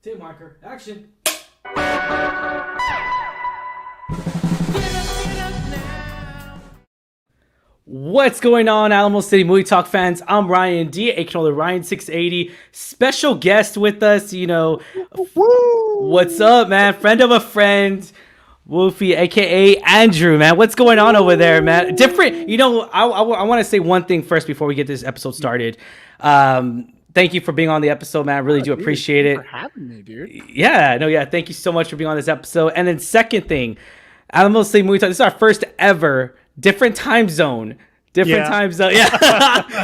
Tape marker, action. What's going on, Alamo City Movie Talk fans? I'm Ryan D, aka Ryan 680. Special guest with us, What's up, man? Friend of a friend, Wolfie, aka Andrew, man. What's going on over there, man? Different, I want to say one thing first before we get this episode started. Thank you for being on the episode, man. I really do appreciate it. For having me, dude. Yeah. Thank you so much for being on this episode. And then second thing, Alamo City Movie Talk. This is our first ever different time zone. Time zone. Yeah.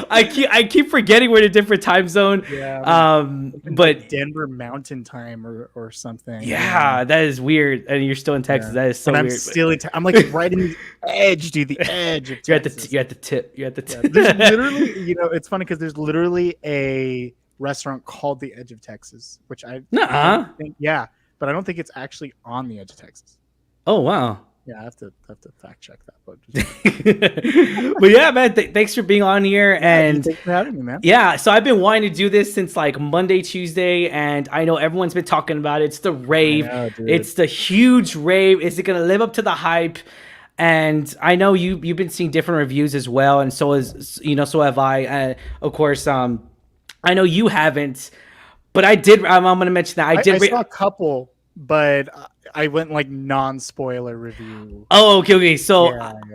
I keep forgetting we're in a different time zone. Yeah. But Denver Mountain Time or something. Yeah, that is weird. And you're still in Texas. Yeah. That is so weird. I'm still I'm like right in the edge, dude. The edge of Texas. You're at the tip. You're at the tip. Yeah, there's literally, it's funny because there's literally a restaurant called the Edge of Texas, which I think, but I don't think it's actually on the edge of Texas. Oh wow. Yeah, I have to fact check that. But yeah, man, thanks for being on here. And thanks for having me, man. Yeah, so I've been wanting to do this since like Monday, Tuesday, and I know everyone's been talking about it. It's the rave. It's the huge rave. Is it going to live up to the hype? And I know you've been seeing different reviews as well, and so have I. Of course, I know you haven't, but I did. I'm going to mention that I saw a couple, but I went like non-spoiler review. Oh, okay. So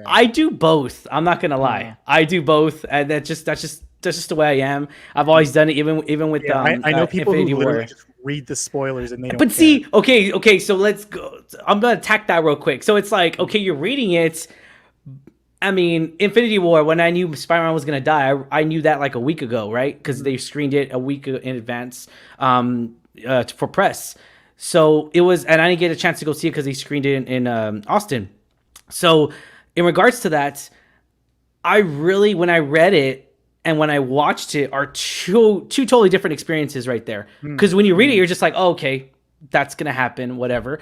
I do both. I'm not gonna lie. Yeah. I do both, and that's just the way I am. I've always done it, even with. I know people Infinity who literally just read the spoilers and they don't. But see, okay. So let's go. I'm gonna attack that real quick. So it's like, okay, you're reading it. I mean, Infinity War. When I knew Spider-Man was gonna die, I knew that like a week ago, right? Because they screened it a week in advance for press. So it was, and I didn't get a chance to go see it because they screened it in Austin. So in regards to that, when I read it and when I watched it, are two totally different experiences right there. Because when you read it, you're just like, oh, okay, that's going to happen, whatever.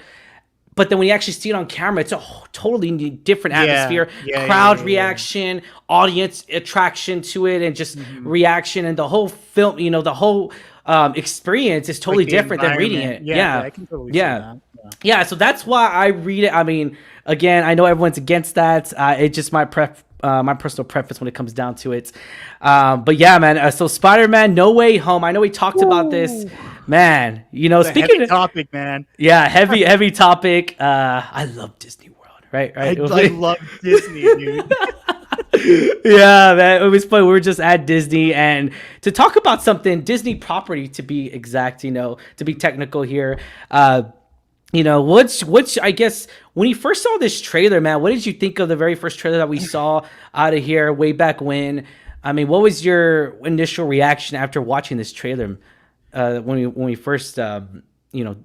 But then when you actually see it on camera, it's a totally different atmosphere, crowd reaction, audience attraction to it, and just reaction, and the whole film, the whole experience is totally different than reading it. I can totally see that. Yeah, so that's why I read it. I mean, again, I know everyone's against that. It's just my personal preference when it comes down to it. But yeah, man. So Spider-Man: No Way Home. I know we talked about this, man. Speaking heavy topic, man. Yeah, heavy topic. I love Disney World, right? I love Disney, dude. Yeah, man, it was fun. We were just at Disney, and to talk about something Disney property, to be exact, to be technical here. Which I guess when you first saw this trailer, man, what did you think of the very first trailer that we saw out of here way back when? I mean, what was your initial reaction after watching this trailer when we first when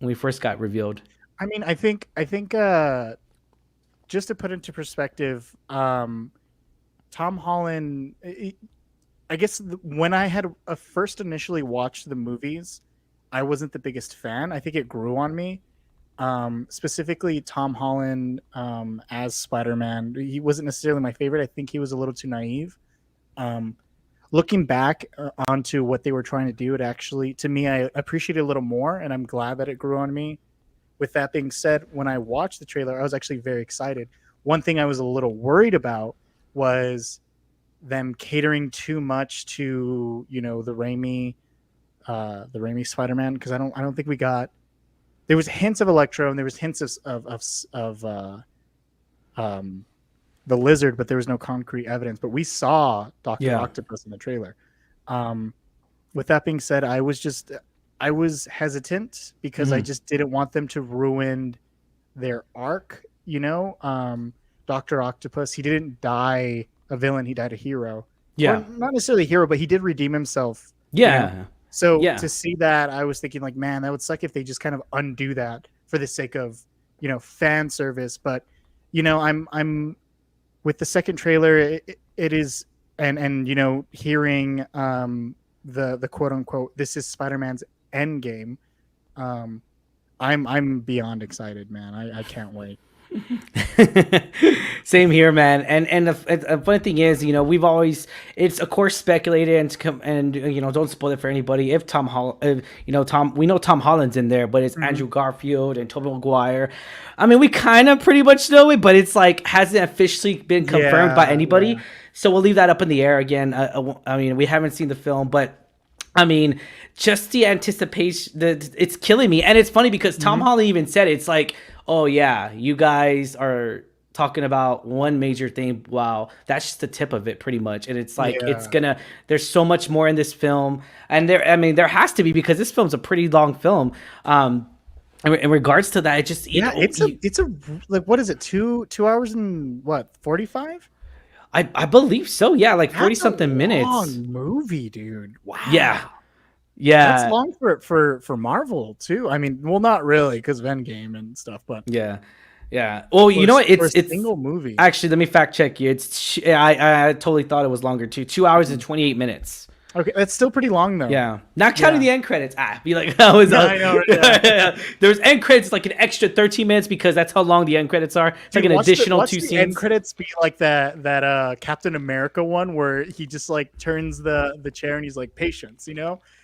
we first got revealed? I mean, I think just to put into perspective, Tom Holland, I guess when I had first initially watched the movies, I wasn't the biggest fan. I think it grew on me. Specifically, Tom Holland as Spider-Man. He wasn't necessarily my favorite. I think he was a little too naive. Looking back onto what they were trying to do, it actually, to me, I appreciate it a little more, and I'm glad that it grew on me. With that being said, when I watched the trailer, I was actually very excited. One thing I was a little worried about was them catering too much to the Raimi Spider-Man, because I don't think we got. There was hints of Electro and there was hints of the Lizard, but there was no concrete evidence. But we saw Dr. Octopus in the trailer. With that being said, I was hesitant because I just didn't want them to ruin their arc. Dr. Octopus, he didn't die a villain, he died a hero. Yeah. Or not necessarily a hero, but he did redeem himself. Yeah. So to see that, I was thinking like, man, that would suck if they just kind of undo that for the sake of, fan service. But, I'm with the second trailer, it is, and hearing the quote unquote, this is Spider-Man's end game. I'm beyond excited, man. I can't wait. Same here, man. And the funny thing is, we've always, it's of course speculated and don't spoil it for anybody. If we know Tom Holland's in there, but it's Andrew Garfield and Tobey Maguire. I mean, we kind of pretty much know it, but it's like hasn't officially been confirmed by anybody. Yeah. So we'll leave that up in the air again. I mean, we haven't seen the film, but I mean, just the anticipation, it's killing me. And it's funny because Tom Holland even said it. It's like, oh yeah, you guys are talking about one major thing. Wow, that's just the tip of it, pretty much. And it's like there's so much more in this film, and there has to be, because this film's a pretty long film. In regards to that, it just it's a like, what is it, 2 hours and what, 45? I believe so. Yeah, like 40 something minutes. Long movie, dude. Wow. Yeah. That's long for Marvel too. I mean, well, not really, because of Endgame and stuff, but yeah. Well, you know what? It's a single movie. Actually, let me fact check you. I totally thought it was longer too. 2 hours and 28 minutes. Okay, that's still pretty long though. Yeah, not counting the end credits. Be like, that was. I know. Yeah. There's end credits like an extra 13 minutes because that's how long the end credits are. It's like an additional 2 scenes. End credits be like that Captain America one where he just like turns the chair and he's like, patience,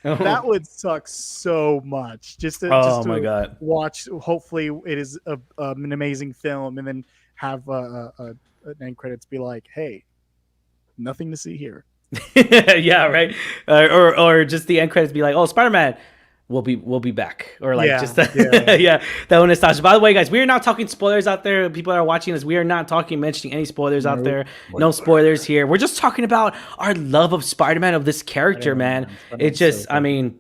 That would suck so much. Just to my God. Watch. Hopefully, it is an amazing film, and then have an end credits be like, hey, nothing to see here. Yeah, right. Or just the end credits be like, oh, Spider-Man, we'll be back, or like that one is touched. By the way, guys, we are not talking spoilers out there. People that are watching this, we are not mentioning any spoilers out there. No spoilers here. We're just talking about our love of Spider-Man, of this character, man. It's just, I mean,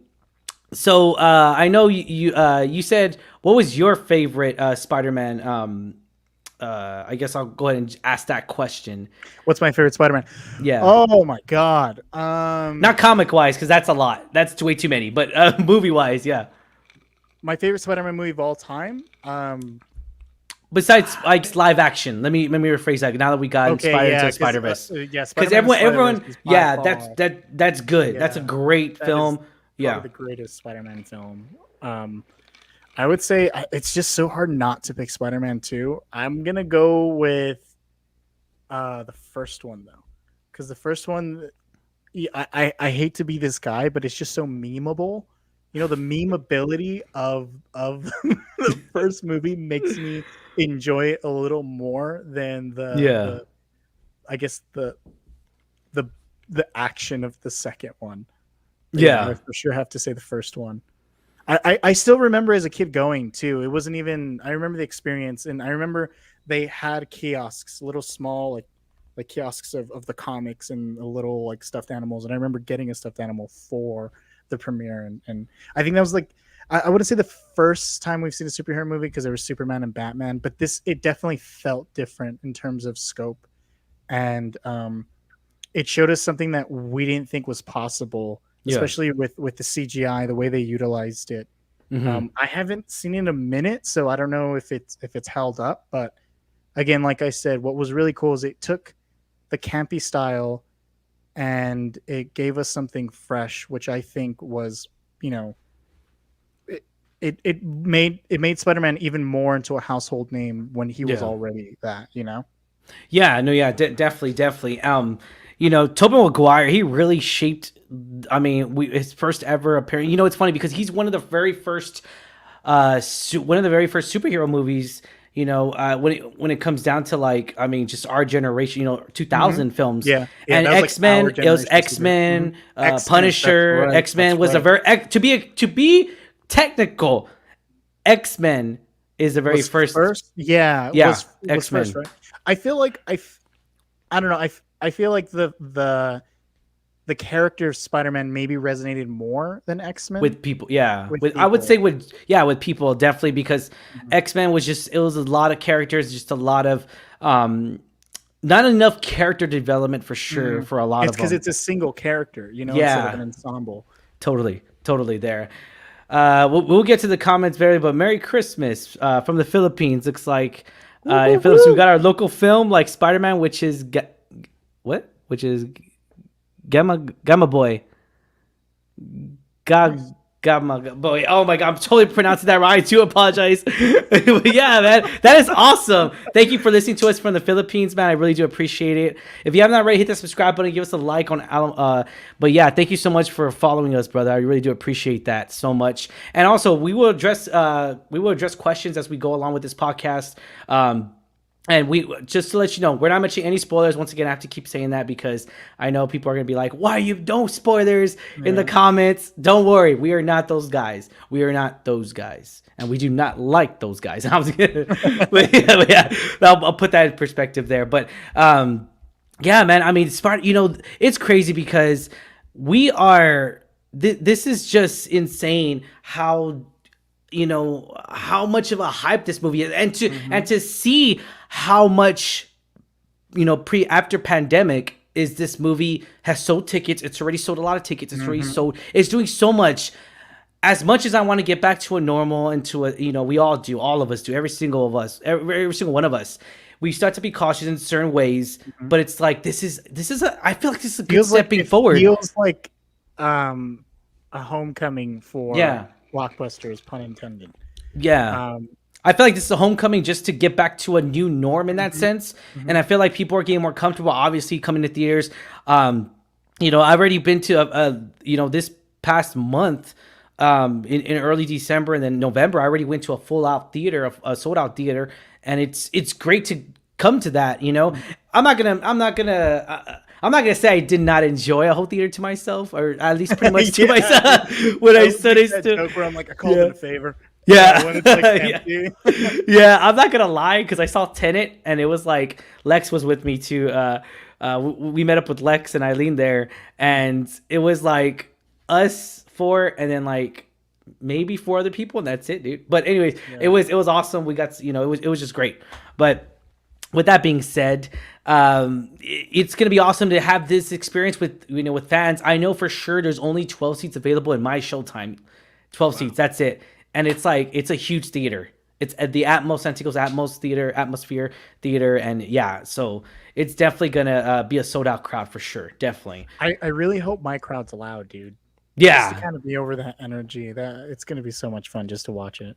so I know you said, what was your favorite Spider-Man? I guess I'll go ahead and ask that question. What's my favorite Spider-Man? Yeah. Oh my God. Not comic wise, because that's a lot. That's way too many. But movie wise, yeah. My favorite Spider-Man movie of all time. Besides like live action, let me rephrase that. Now that we got Into Spider-Verse, because everyone, that's good. Yeah, that's a great film. Yeah, the greatest Spider-Man film. I would say it's just so hard not to pick Spider-Man 2. I'm going to go with the first one, though. Because the first one, I hate to be this guy, but it's just so memeable. The memeability of the first movie makes me enjoy it a little more than the action of the second one. Yeah. I for sure have to say the first one. I still remember as a kid going too. It wasn't even, I remember the experience, and I remember they had kiosks, little small like kiosks of the comics and a little like stuffed animals. And I remember getting a stuffed animal for the premiere, and I think that was like, I wouldn't say the first time we've seen a superhero movie, because there was Superman and Batman, but it definitely felt different in terms of scope, and it showed us something that we didn't think was possible. Especially with the CGI, the way they utilized it. Mm-hmm. I haven't seen it in a minute, so I don't know if it's held up. But again, like I said, what was really cool is it took the campy style and it gave us something fresh, which I think was, it made Spider-Man even more into a household name when he was already that, Yeah, no, yeah, definitely. Tobey Maguire, he really shaped. I mean, his first ever appearance. It's funny because he's one of the very first superhero movies. When it comes down to like, I mean, just our generation. 2000 films. Yeah, and X-Men. Like, it was X-Men, Punisher. Right, X-Men was a very to be technical. X-Men is the very first. Yeah. Was X-Men. First, right? I feel like I don't know. I feel like the character of Spider-Man maybe resonated more than X-Men with people. Yeah, I would say with people, definitely, because X-Men was it was a lot of characters, just a lot of not enough character development for sure for a lot of them. It's because it's a single character, instead of an ensemble. Totally there. We'll get to the comments but Merry Christmas from the Philippines. Looks like in Philippines we got our local film like Spider-Man, which is Gamma Boy. Gamma boy. Oh my god, I'm totally pronouncing that wrong. I do apologize. But yeah, man, that is awesome. Thank you for listening to us from the Philippines, man. I really do appreciate it. If you haven't already, hit the subscribe button, give us a like on but yeah, thank you so much for following us, brother. I really do appreciate that so much. And also, we will address questions as we go along with this podcast. And we just to let you know, we're not mentioning any spoilers. Once again, I have to keep saying that because I know people are gonna be like, "Why are you no spoilers in the comments?" Don't worry, we are not those guys. We are not those guys, and we do not like those guys. I was gonna, but yeah, I'll put that in perspective there. But yeah, man. I mean, it's crazy because we are. This is just insane how how much of a hype this movie is, and to see how much after pandemic is this movie has sold tickets. It's already sold a lot of tickets. It's already sold. It's doing so much. As much as I want to get back to a normal and to a we all do, all of us do, every single single one of us. We start to be cautious in certain ways, but it's like I feel like this is a good stepping forward. Feels like a homecoming for blockbusters, pun intended. Yeah. I feel like this is a homecoming just to get back to a new norm in that sense. And I feel like people are getting more comfortable, obviously, coming to theaters. I've already been to, this past month in early December and then November, I already went to a full-out theater, a sold-out theater. And it's great to come to that, I'm not gonna say I did not enjoy a whole theater to myself, or at least pretty much to myself when I said it. I'm like, I called it a favor. Yeah, when it's like empty. Yeah. I'm not gonna lie because I saw Tenet and it was like Lex was with me too. We met up with Lex and Eileen there, and it was like us four and then like maybe 4 other people, and that's it, dude. But anyways, it was awesome. We got it was just great. But with that being said, it's gonna be awesome to have this experience with with fans. I know for sure there's only 12 seats available in my showtime. 12 seats, that's it. And it's like it's a huge theater. It's at the Santiago's Atmosphere Theater, and yeah, so it's definitely gonna be a sold out crowd for sure. Definitely. I really hope my crowd's loud, dude. Yeah, just to kind of be over that energy. That it's gonna be so much fun just to watch it.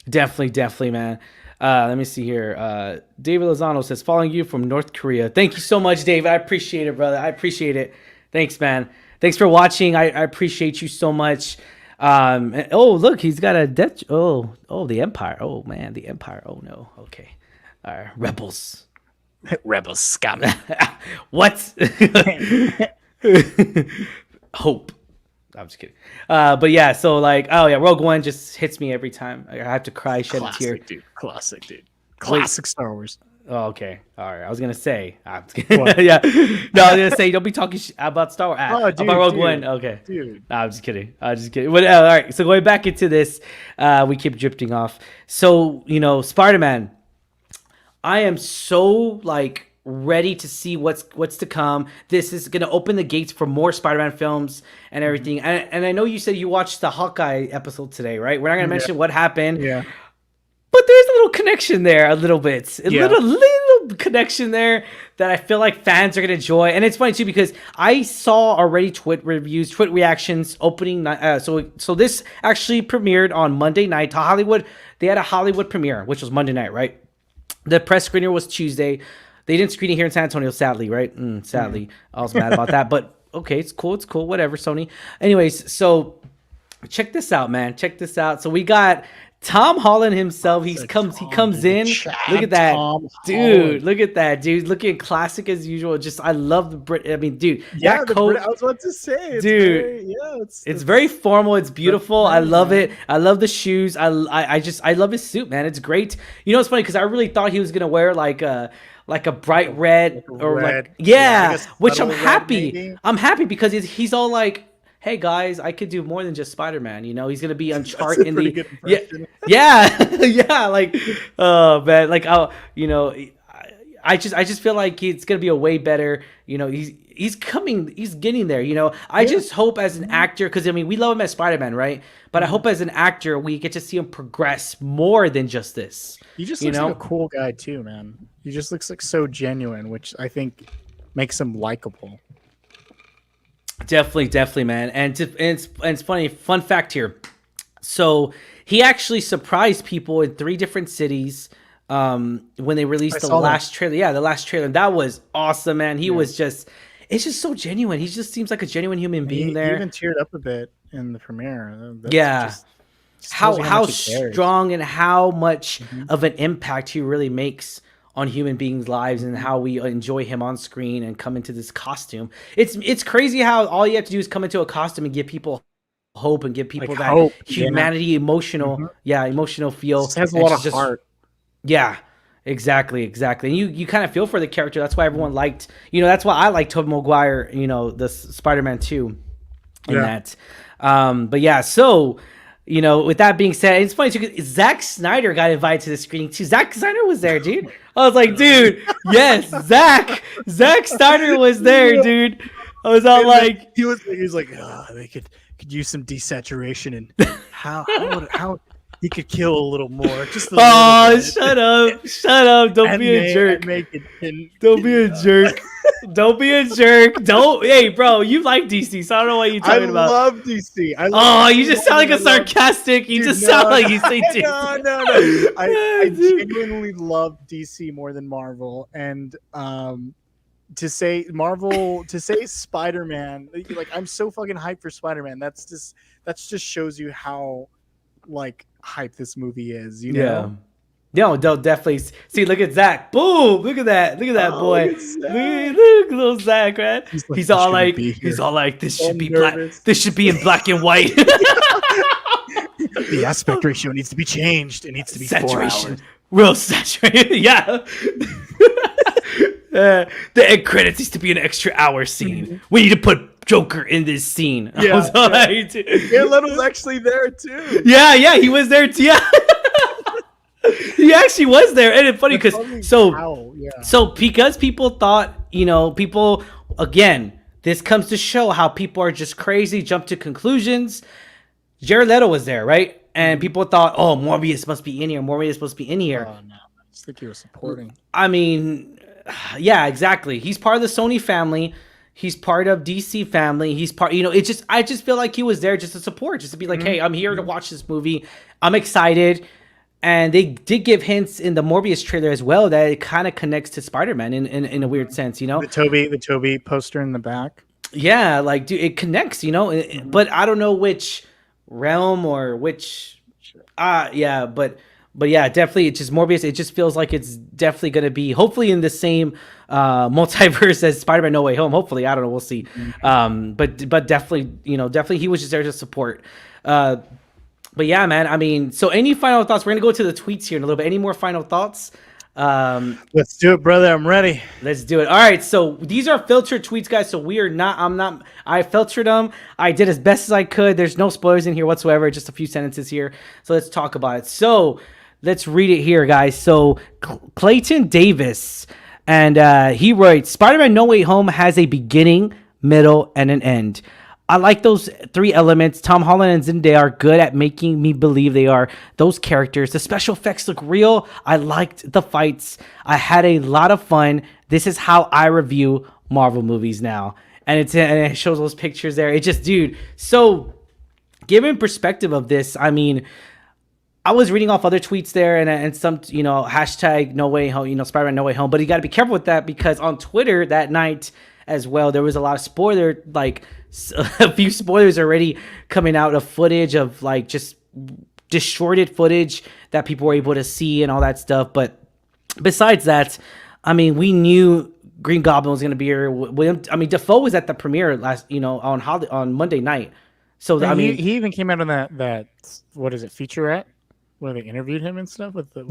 Definitely, man. Let me see here. David Lozano says, "Following you from North Korea." Thank you so much, David. I appreciate it, brother. I appreciate it. Thanks, man. Thanks for watching. I appreciate you so much. And, look, he's got a death. The Empire. Oh man, the Empire. Oh no. Okay. All right, rebels. Rebels, scum. What? Hope. I'm just kidding. But yeah, so like, Rogue One just hits me every time. I have to cry, shed a tear. Classic, dude. Classic Star Wars. Oh, okay. All right. I was gonna say, yeah. No, I was gonna say, don't be talking about Star Wars. About Rogue One. Okay. Dude. No, I'm just kidding. But, all right. So going back into this, we keep drifting off. So Spider-Man. I am so like ready to see what's to come. This is gonna open the gates for more Spider-Man films and everything. And I know you said you watched the Hawkeye episode today, right? We're not gonna mention what happened. Yeah. But there's a little connection there, a little bit. Little connection there that I feel like fans are going to enjoy. And it's funny, too, because I saw already tweet reactions opening night. So this actually premiered on Monday night. They had a Hollywood premiere, which was Monday night, right? The press screener was Tuesday. They didn't screen it here in San Antonio, sadly, right? Sadly. I was mad about that. But, okay, it's cool. Whatever, Sony. Anyways, so check this out, man. Check this out. So we got Tom Holland himself. He comes in. Look at that, dude. Look at that, dude. Looking classic as usual. Just I love the Brit. I mean, dude. Yeah, that coat. I was about to say, dude. It's very formal. It's beautiful. I love it. I love the shoes. I love his suit, man. It's great. It's funny because I really thought he was gonna wear like a bright red which I'm happy. I'm happy because he's all like, hey guys, I could do more than just Spider-Man. He's gonna be on chart in the yeah, like, oh man, like, I just feel like it's gonna be a way better. He's getting there. I just hope as an actor, because I mean we love him as Spider-Man, right? But I hope as an actor we get to see him progress more than just this. He just looks like a cool guy too, man. He just looks like so genuine, which I think makes him likable. Definitely, man. And it's funny. Fun fact here. So he actually surprised people in 3 different cities when they released the last trailer. Yeah, the last trailer. That was awesome, man. He was just. It's just so genuine. He just seems like a genuine human being there. He even teared up a bit in the premiere. Just how strong and how much of an impact he really makes on human beings' lives, and how we enjoy him on screen and come into this costume. It's crazy how all you have to do is come into a costume and give people hope and give people that hope, humanity, emotional feel. It has a lot of heart. Yeah, exactly. And you kind of feel for the character. That's why everyone liked, that's why I liked Tobey Maguire, the Spider-Man 2 in that. But yeah, so with that being said, it's funny too, Zack Snyder got invited to the screening too. Zack Snyder was there, dude. I was like, dude, yes, Zack Snyder was there, dude. I was all like, he was like, oh, they could use some desaturation, and how he could kill a little more. Just shut up! Don't be a jerk. Don't be a jerk. Don't be a jerk. Hey, bro, you like DC, so I don't know what you're talking about. I love DC. You just sound like a sarcastic. You just sound like you say DC. No. I genuinely love DC more than Marvel, and to say Spider-Man, like, I'm so fucking hyped for Spider-Man. That's just shows you how like hype this movie is, know? No, definitely. See, look at Zach. Boom! Look at that boy. Look at little Zach, man. He's all like, this should be black. This should be in black and white. The aspect ratio needs to be changed. It needs to be saturation. Real saturated. Yeah. The end credits needs to be an extra hour scene. We need to put Joker in this scene. Yeah, Leto's actually there too. Yeah, he was there too. Yeah. He actually was there, and it's funny because because people thought, people, again, this comes to show how people are just crazy, jump to conclusions. Jared Leto was there, right? And people thought, oh, Morbius must be in here. Oh no, I just think he was supporting. I mean, yeah, exactly. He's part of the Sony family. He's part of DC family. He's part, I just feel like he was there just to support, just to be like, hey, I'm here to watch this movie. I'm excited. And they did give hints in the Morbius trailer as well that it kind of connects to Spider-Man in a weird sense, The Toby poster in the back. Yeah, like, dude, it connects, but I don't know which realm or which. But yeah, definitely, it's just Morbius. It just feels like it's definitely going to be hopefully in the same multiverse as Spider-Man No Way Home. Hopefully, I don't know, we'll see. But definitely, definitely he was just there to support. But yeah, man, I mean, so any final thoughts? We're going to go to the tweets here in a little bit. Any more final thoughts? Let's do it, brother. I'm ready. Let's do it. All right. So these are filtered tweets, guys. So I filtered them. I did as best as I could. There's no spoilers in here whatsoever. Just a few sentences here. So let's talk about it. So let's read it here, guys. So Clayton Davis, and he writes, Spider-Man No Way Home has a beginning, middle, and an end. I like those 3 elements. Tom Holland and Zendaya are good at making me believe they are those characters. The special effects look real. I liked the fights. I had a lot of fun. This is how I review Marvel movies now. And it shows those pictures there. It just, dude. So, given perspective of this, I mean, I was reading off other tweets there and some, hashtag No Way Home, Spider-Man No Way Home. But you got to be careful with that, because on Twitter that night as well, there was a lot of spoiler, like, a few spoilers already coming out of footage of, like, just distorted footage that people were able to see and all that stuff. But besides that, I mean, we knew Green Goblin was going to be here. Dafoe was at the premiere last, on Monday night. So and he even came out on that what is it, featurette where they interviewed him and stuff with the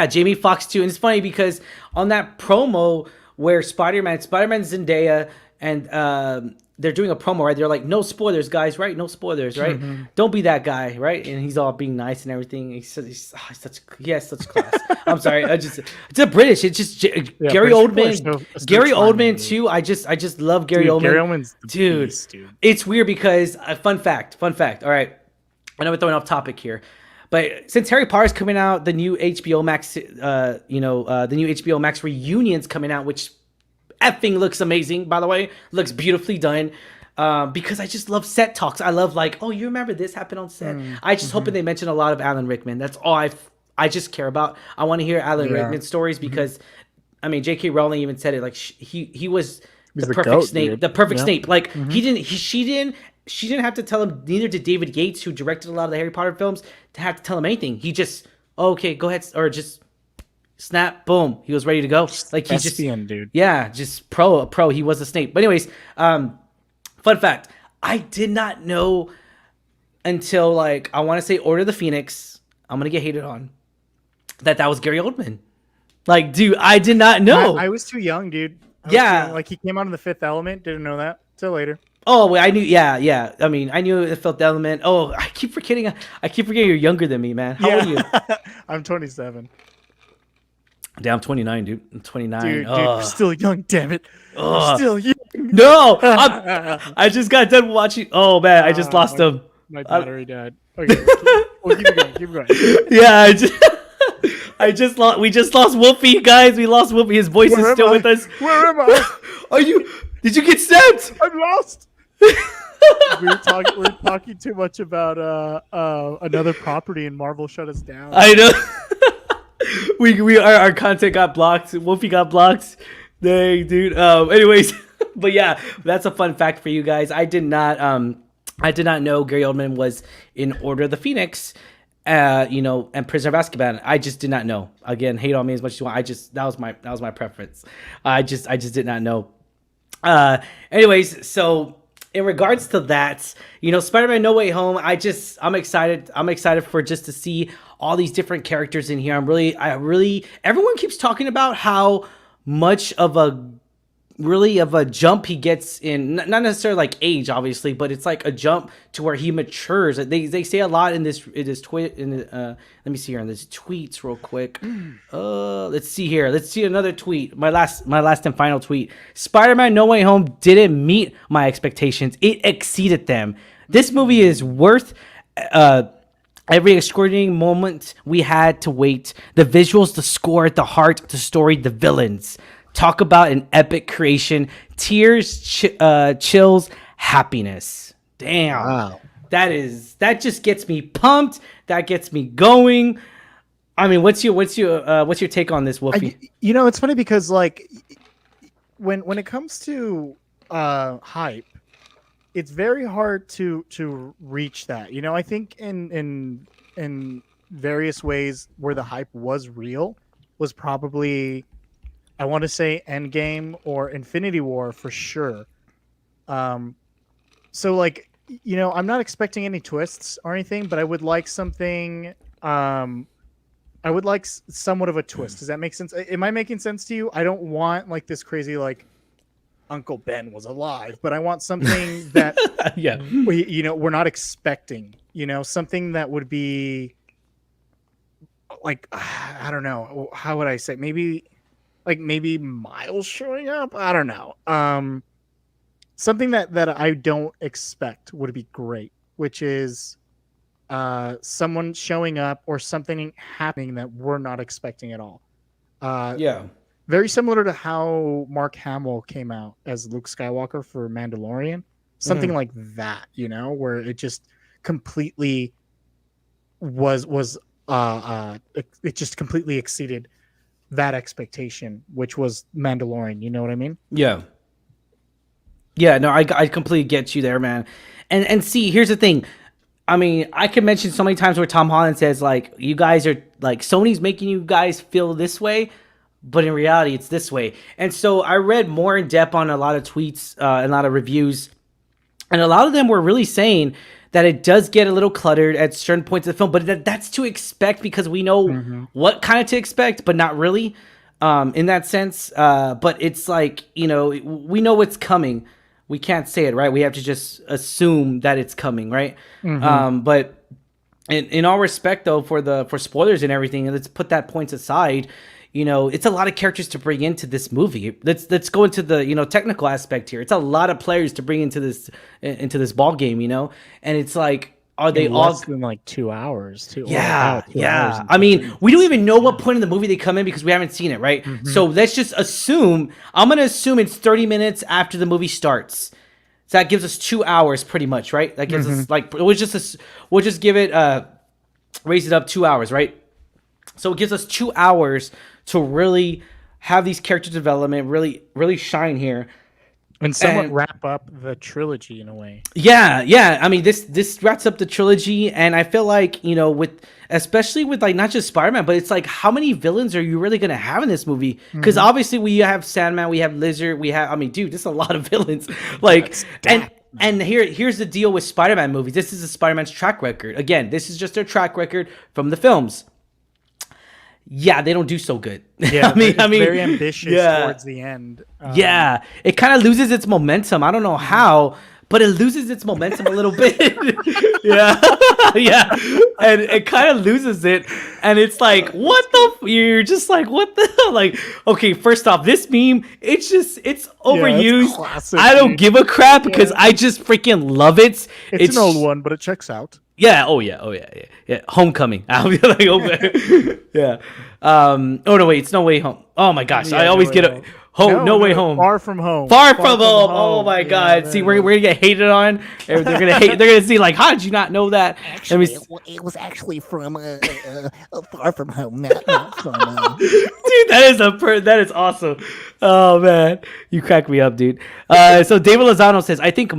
Jamie Foxx too. And it's funny because on that promo where Spider-Man Zendaya, and they're doing a promo, right? They're like, no spoilers, guys, right? No spoilers, right? Don't be that guy, right? And he's all being nice and everything. He has such class. I'm sorry, it's a British. It's just Gary Oldman. Gary Oldman too. I just love Gary Oldman. Gary Oldman's the beast, dude. It's weird because fun fact. All right, I know we're throwing off topic here. But since Harry Potter's coming out, the new HBO Max, the new HBO Max reunion's coming out, which effing looks amazing, by the way. Looks beautifully done. Because I just love set talks. I love like, oh, you remember this happened on set. I just hoping they mention a lot of Alan Rickman. That's all I just care about. I want to hear Alan Rickman stories because, I mean, J.K. Rowling even said it. Like he was the perfect goat, Snape, dude. the perfect Snape. Like she didn't have to tell him. Neither did David Yates, who directed a lot of the Harry Potter films, to have to tell him anything. He just, okay, go ahead, or just snap, boom, he was ready to go. Like he just, dude. Yeah, just pro. He was a Snape. But anyways, fun fact, I did not know until like I want to say Order of the Phoenix. I'm gonna get hated on that was Gary Oldman. Like, dude, I did not know. I was too young, dude. Like he came out in The Fifth Element. Didn't know that till later. Oh, wait, I knew. Yeah. I mean, I knew The Fifth Element. Oh, I keep forgetting you're younger than me, man. How old are you? I'm 27. Damn, I'm 29, dude. I'm 29. Dude, you're still young. Damn it. You're still young. No, I just got done watching. Oh man, I just lost him. My battery died. Okay, keep going. Yeah, we just lost Wolfie, guys. We lost Wolfie. His voice is still with us. Where am I? Did you get stabbed? I'm lost. We're talking too much about another property, and Marvel shut us down. I know. Our content got blocked. Wolfie got blocked. Dang, dude. Anyways, but yeah, that's a fun fact for you guys. I did not know Gary Oldman was in Order of the Phoenix, and Prisoner of Azkaban. I just did not know. Again, hate on me as much as you want. That was my preference. I just did not know. Anyways, so in regards to that, Spider-Man No Way Home, I'm excited. I'm excited for just to see all these different characters in here. Everyone keeps talking about how much of a jump he gets in, not necessarily like age, obviously, but it's like a jump to where he matures. They say a lot in this tweet. Let me see here in this tweets real quick. Let's see here. Let's see another tweet. My last and final tweet. Spider-Man No Way Home didn't meet my expectations. It exceeded them. This movie is worth every excruciating moment we had to wait. The visuals, the score, the heart, the story, the villains. Talk about an epic creation. Tears, chills, happiness. Damn. Wow. That just gets me pumped. That gets me going. I mean, what's your take on this, Wolfie? It's funny because like when it comes to hype, it's very hard to reach that. I think in various ways where the hype was real was probably, I want to say, Endgame or Infinity War for sure. So like, I'm not expecting any twists or anything, but I would like something. I would like somewhat of a twist. Does that make sense? Am I making sense to you? I don't want like this crazy like Uncle Ben was alive, but I want something that we're not expecting. Something that would be like, I don't know, how would I say, maybe Miles showing up. I don't know. Something that I don't expect would be great, which is someone showing up or something happening that we're not expecting at all. Very similar to how Mark Hamill came out as Luke Skywalker for Mandalorian. Something like that, where it just completely was it just completely exceeded that expectation, which was Mandalorian. You know what I mean? Yeah. No, I completely get you there, man. And see, here's the thing. I mean, I can mention so many times where Tom Holland says like, you guys are like, Sony's making you guys feel this way, but in reality it's this way. And so I read more in depth on a lot of tweets and a lot of reviews, and a lot of them were really saying that it does get a little cluttered at certain points of the film, but that's to expect because we know what kind of to expect, but not really in that sense. But it's like, we know what's coming. We can't say it, right? We have to just assume that it's coming, right? But in all respect, though, for spoilers and everything, let's put that point aside. It's a lot of characters to bring into this movie. Let's go into the technical aspect here. It's a lot of players to bring into this ball game, and it's like are they in all less than like 2 hours? Yeah, Two hours yeah. and I mean, 15 we don't minutes. even know what point in the movie they come in because we haven't seen it, right? Mhm. So let's just assume. I'm gonna assume it's 30 minutes after the movie starts. So that gives us 2 hours, pretty much, right? That gives us like we'll just give it raise it up 2 hours, right? So it gives us 2 hours to really have these character development really shine here. And somewhat And- wrap up the trilogy in a way. Yeah. I mean, this wraps up the trilogy, and I feel like, you know, especially with like not just Spider-Man, but it's like how many villains are you really gonna have in this movie? Because obviously we have Sandman, we have Lizard, I mean, dude, this is a lot of villains. Like, and here's the deal with Spider-Man movies. This is a Spider-Man's track record. Again, this is just their track record from the films. Yeah, they don't do so good. Yeah, I mean, very ambitious towards the end. Yeah, it kind of loses its momentum. I don't know how, but it loses its momentum a little bit. Yeah, yeah, and it kind of loses it, and it's like, what the? You're just like, what the? Like, okay, first off, this meme, it's overused. Classic, I don't dude. give a crap because I just freaking love it. It's an old one, but it checks out. Yeah. Oh yeah. Homecoming. I'll be like, oh, yeah. Oh no, wait. It's No Way Home. Oh my gosh, Yeah, I always No get Way it. Home. No Way Home. Far From Home. Far from home. Oh my Yeah, God. See, we're man. gonna get hated on. They're gonna hate. They're gonna see like, how did you not know that? Actually, it was actually from Far From Home, not from. Dude, that is awesome. Oh man, you crack me up, dude. So David Lozano says, I think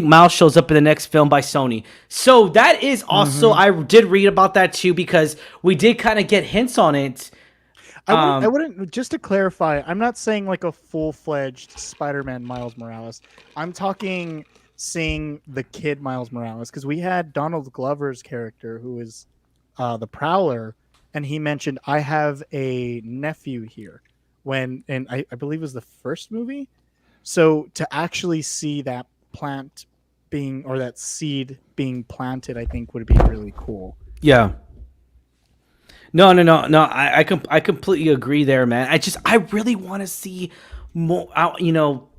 Miles shows up in the next film by Sony. So that is also I did read about that too because we did kind of get hints on it. I wouldn't. Just to clarify, I'm not saying like a full-fledged Spider-Man Miles Morales. I'm talking seeing the kid Miles Morales because we had Donald Glover's character who is the Prowler, and he mentioned I have a nephew here and I believe it was the first movie. So to actually see that plant or that seed being planted, I think would be really cool. Yeah. No. I completely agree there, man. I really want to see more. You know,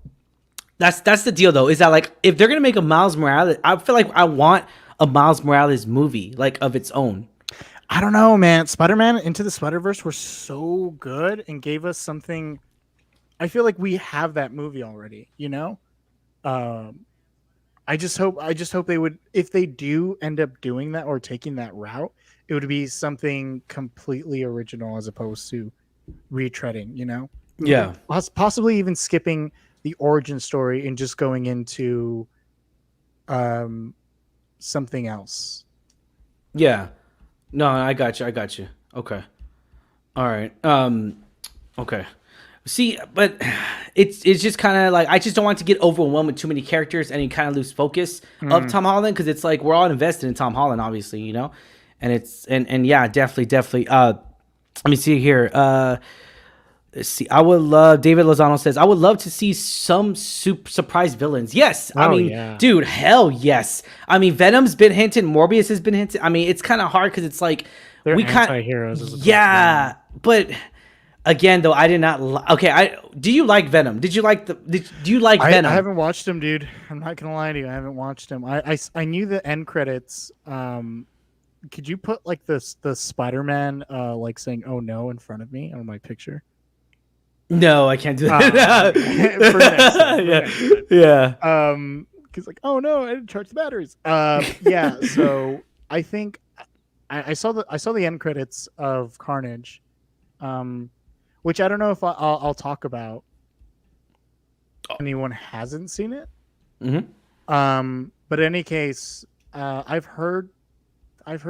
that's the deal though. Is that like if they're gonna make a Miles Morales, I feel like I want a Miles Morales movie like of its own. I don't know, man. Spider-Man Into the Spider-Verse were so good and gave us something. I feel like we have that movie already, you know? I just hope they would, if they do end up doing that or taking that route, it would be something completely original as opposed to retreading, you know? Yeah. Possibly even skipping the origin story and just going into something else. Yeah. No, I got you. Okay. All right. Okay. See, but it's just kind of like I just don't want to get overwhelmed with too many characters and you kind of lose focus of Tom Holland because it's like we're all invested in Tom Holland, obviously, you know, and it's and yeah, definitely. Let me see here. Let's see. I would love. David Lozano says I would love to see some surprise villains. Yes, I mean, dude, hell yes. I mean, Venom's been hinted. Morbius has been hinted. I mean, it's kind of hard because it's like They're we anti-heroes. Yeah, but. Again, though, I did not. Do you like Venom? Do you like Venom? I haven't watched him, dude. I'm not gonna lie to you. I haven't watched him. I knew the end credits. Could you put like the Spider-Man like saying "Oh no" in front of me on my picture? No, I can't do that. For next time. Yeah. Because like, oh no, I didn't charge the batteries. Yeah. So I think I saw the end credits of Carnage. Which I don't know if I'll talk about. Anyone hasn't seen it. Mm-hmm. But in any case, I've heard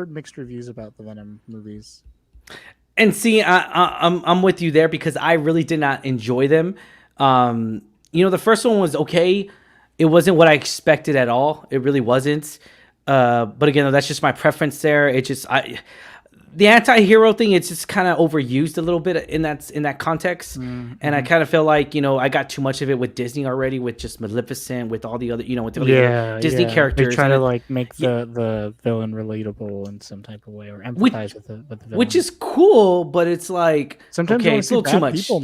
mixed reviews about the Venom movies. And see, I'm with you there because I really did not enjoy them. You know, the first one was okay. It wasn't what I expected at all. It really wasn't. But again, that's just my preference there. the anti-hero thing, it's just kind of overused a little bit in that context. And I kind of feel like, I got too much of it with Disney already, with just Maleficent, with all the other, with the other Disney characters. They try to like make the villain relatable in some type of way, or empathize with the villain. Which is cool, but it's like, sometimes okay, it's a little too much. People,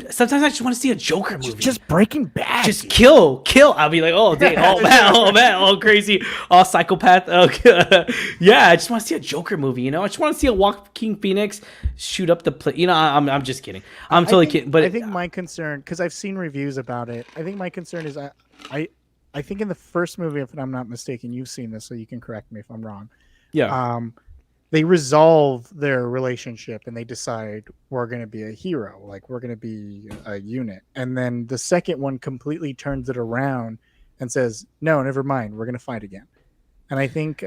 sometimes I just want to see a Joker movie. Just Breaking Bad. Just kill. I'll be like, oh, dang, oh man, all crazy, all psychopath. Okay. Yeah, I just want to see a Joker movie. I just want to see a Joaquin Phoenix shoot up the play. I'm just kidding. I'm totally kidding. But I think my concern, because I've seen reviews about it, I think my concern is I think in the first movie, if I'm not mistaken, you've seen this, so you can correct me if I'm wrong. Yeah. They resolve their relationship and they decide we're going to be a hero, like we're going to be a unit. And then the second one completely turns it around and says, no, never mind, we're going to fight again. And I think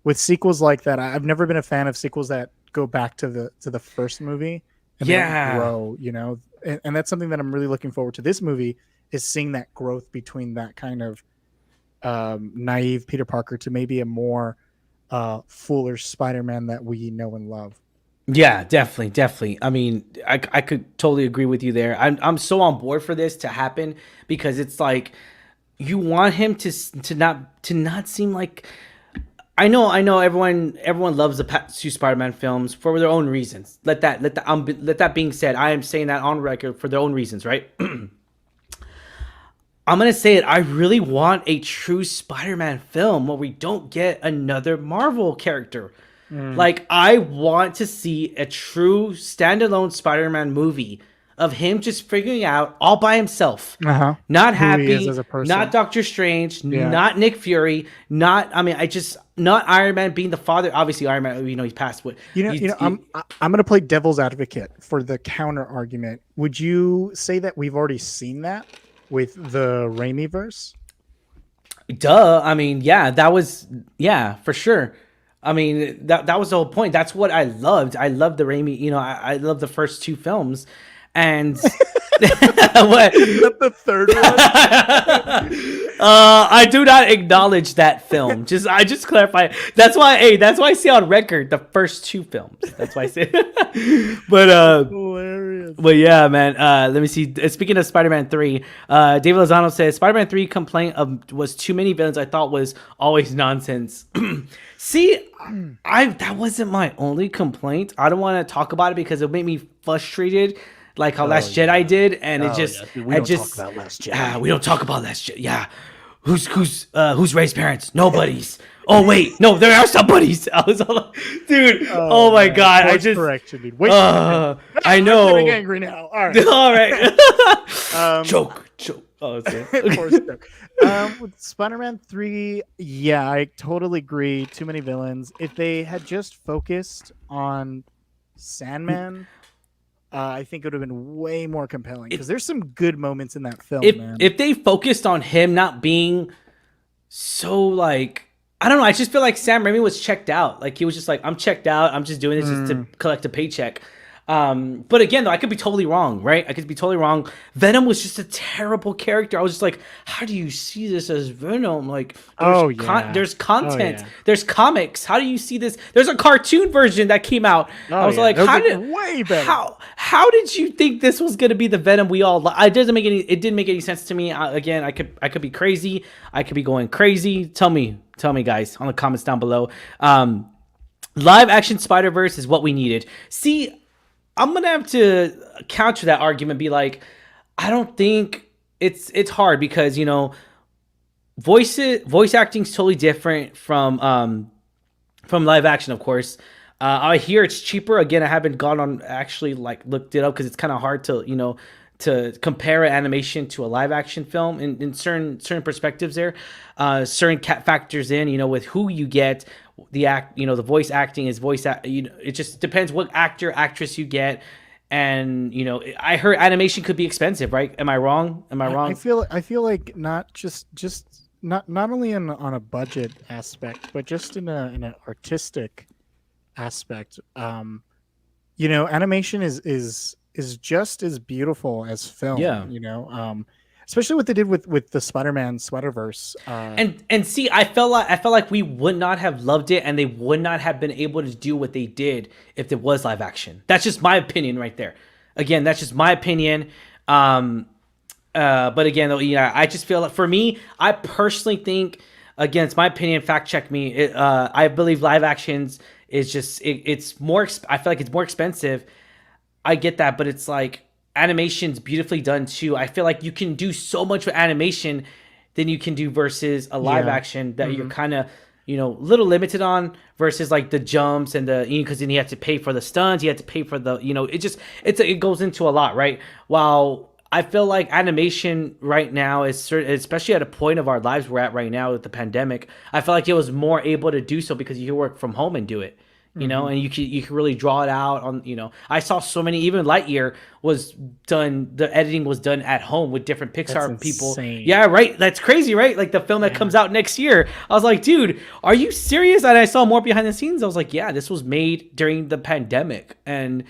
with sequels like that, I've never been a fan of sequels that go back to the first movie and then grow, and that's something that I'm really looking forward to. This movie is seeing that growth between that kind of naive Peter Parker to maybe a more foolish Spider-Man that we know and love. Yeah, definitely. I mean, I could totally agree with you there. I'm so on board for this to happen, because it's like you want him to not seem like. I know. Everyone loves the past two Spider-Man films for their own reasons. Let that being said, I am saying that on record for their own reasons, right? I'm gonna say it. I really want a true Spider-Man film where we don't get another Marvel character. Like, I want to see a true standalone Spider-Man movie of him just figuring out all by himself. Not Happy, not Doctor Strange, not Nick Fury, not Iron Man being the father. Obviously, Iron Man, he's passed. But I'm going to play devil's advocate for the counter argument. Would you say that we've already seen that with the Raimi-verse? Duh. I mean, that was for sure. I mean, that was the whole point. That's what I loved. I loved the Raimi. I love the first two films. And what? Not the third one. I do not acknowledge that film. I just clarify. That's why I say on record the first two films. That's why I say. But hilarious. But yeah, man. Let me see. Speaking of Spider-Man 3, David Lozano says Spider-Man 3 complaint was too many villains. I thought was always nonsense. See, that wasn't my only complaint. I don't want to talk about it because it made me frustrated. Like how Last Jedi did, and we don't talk about Last Jedi. We don't talk about Last Jedi. Yeah, who's Rey's parents? Nobody's. Oh wait, no, there are somebody's. I was all, dude. Oh my god, I just correction, dude. Wait, I know. I'm getting angry now. All right, all right. Joke. Oh, okay. With Spider-Man 3, I totally agree. Too many villains. If they had just focused on Sandman. I think it would have been way more compelling, because there's some good moments in that film. If they focused on him not being so like, I don't know, I just feel like Sam Raimi was checked out. Like he was just like, I'm checked out. I'm just doing this just to collect a paycheck. But again, though, I could be totally wrong, right? I could be totally wrong. Venom was just a terrible character. I was just like, how do you see this as Venom? Like, there's content, there's comics. How do you see this? There's a cartoon version that came out. I was like, way better. How did you think this was gonna be the Venom we all? It didn't make any sense to me. Again, I could be crazy. I could be going crazy. Tell me, guys, on the comments down below. Live action Spider-Verse is what we needed. See, I'm gonna have to counter that argument and be like, I don't think it's hard, because voice acting is totally different from live action, of course. I hear it's cheaper. Again, I haven't gone on actually looked it up, because it's kind of hard to compare an animation to a live action film in certain perspectives there. Certain factors in, with who you get. The voice acting is it just depends what actress you get. And I heard animation could be expensive, right? Am I wrong? I feel like not only on a budget aspect, but just in an artistic aspect. Animation is just as beautiful as film. especially what they did with the Spider-Man Spider-Verse. And see, I felt like we would not have loved it, and they would not have been able to do what they did if it was live action. That's just my opinion right there. Again, that's just my opinion. But again, though, yeah, I just feel like for me, I personally think, again, it's my opinion. Fact check me. I believe live actions is just it's more. I feel like it's more expensive. I get that, but it's like animation's beautifully done too. I feel like you can do so much with animation than you can do versus a live action that you're kind of, little limited on versus like the jumps and because then you have to pay for the stunts, you have to pay for the, it goes into a lot, right? While I feel like animation right now is especially at a point of our lives we're at right now with the pandemic, I feel like it was more able to do so because you can work from home and do it. And you can really draw it out on, I saw so many, even Lightyear was done, the editing was done at home with different Pixar people. Yeah, right. That's crazy, right? Like the film that comes out next year. I was like, dude, are you serious? And I saw more behind the scenes. I was like, yeah, this was made during the pandemic. And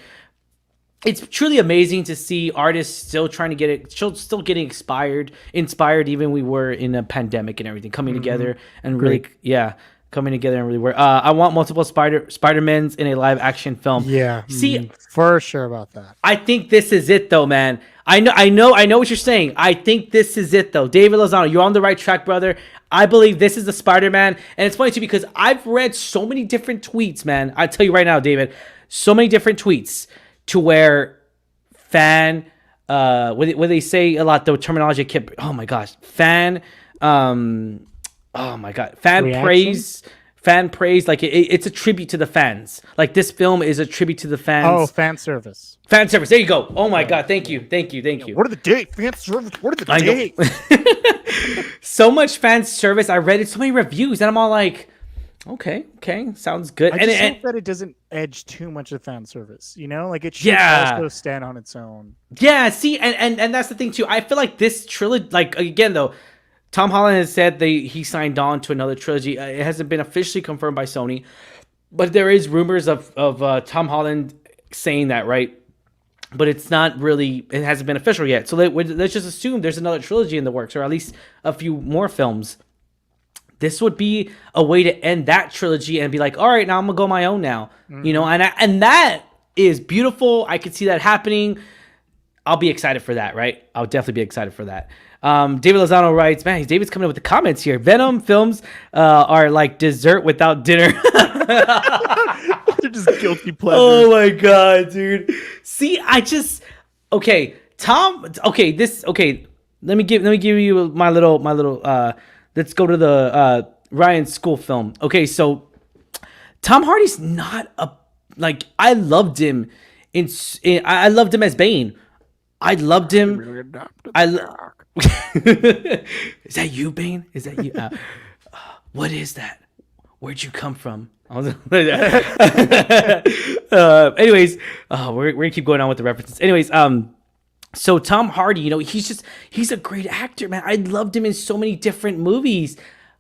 it's truly amazing to see artists still trying to get it, still getting inspired, even we were in a pandemic and everything coming together and really, coming together and really work. I want multiple Spider-Mans in a live action film. Yeah. See, for sure about that. I think this is it though, man. I know what you're saying. I think this is it though. David Lozano, you're on the right track, brother. I believe this is the Spider-Man. And it's funny too, because I've read so many different tweets, man. I tell you right now, David, so many different tweets to where when they say a lot, the terminology kept, oh my gosh, fan praise, like it's a tribute to the fans. Like this film is a tribute to the fans. Oh, fan service. There you go. Oh my god, thank you. What are the dates? Fan service. What are the dates? So much fan service. I read it, so many reviews, and I'm all like, okay, sounds good. I just hope that it doesn't edge too much of fan service. Like it should also stand on its own. Yeah. See, and that's the thing too. I feel like this trilogy, like again though, Tom Holland has said he signed on to another trilogy. It hasn't been officially confirmed by Sony, but there is rumors of Tom Holland saying that, right? But it's not really, it hasn't been official yet. So let's just assume there's another trilogy in the works, or at least a few more films. This would be a way to end that trilogy and be like, all right, now I'm gonna go my own now, and that is beautiful. I could see that happening. I'll be excited for that, right? I'll definitely be excited for that. David Lozano writes, man, David's coming up with the comments here. Venom films are like dessert without dinner. They're just guilty pleasures. Oh my god, dude. See, let me give you my little let's go to the Ryan School film. Okay, so Tom Hardy's not I loved him I loved him as Bane. I loved him. Is that you, Bane? Is that you? What is that? Where'd you come from? Anyways, we're gonna keep going on with the references. Anyways, so Tom Hardy, he's a great actor, man. I loved him in so many different movies,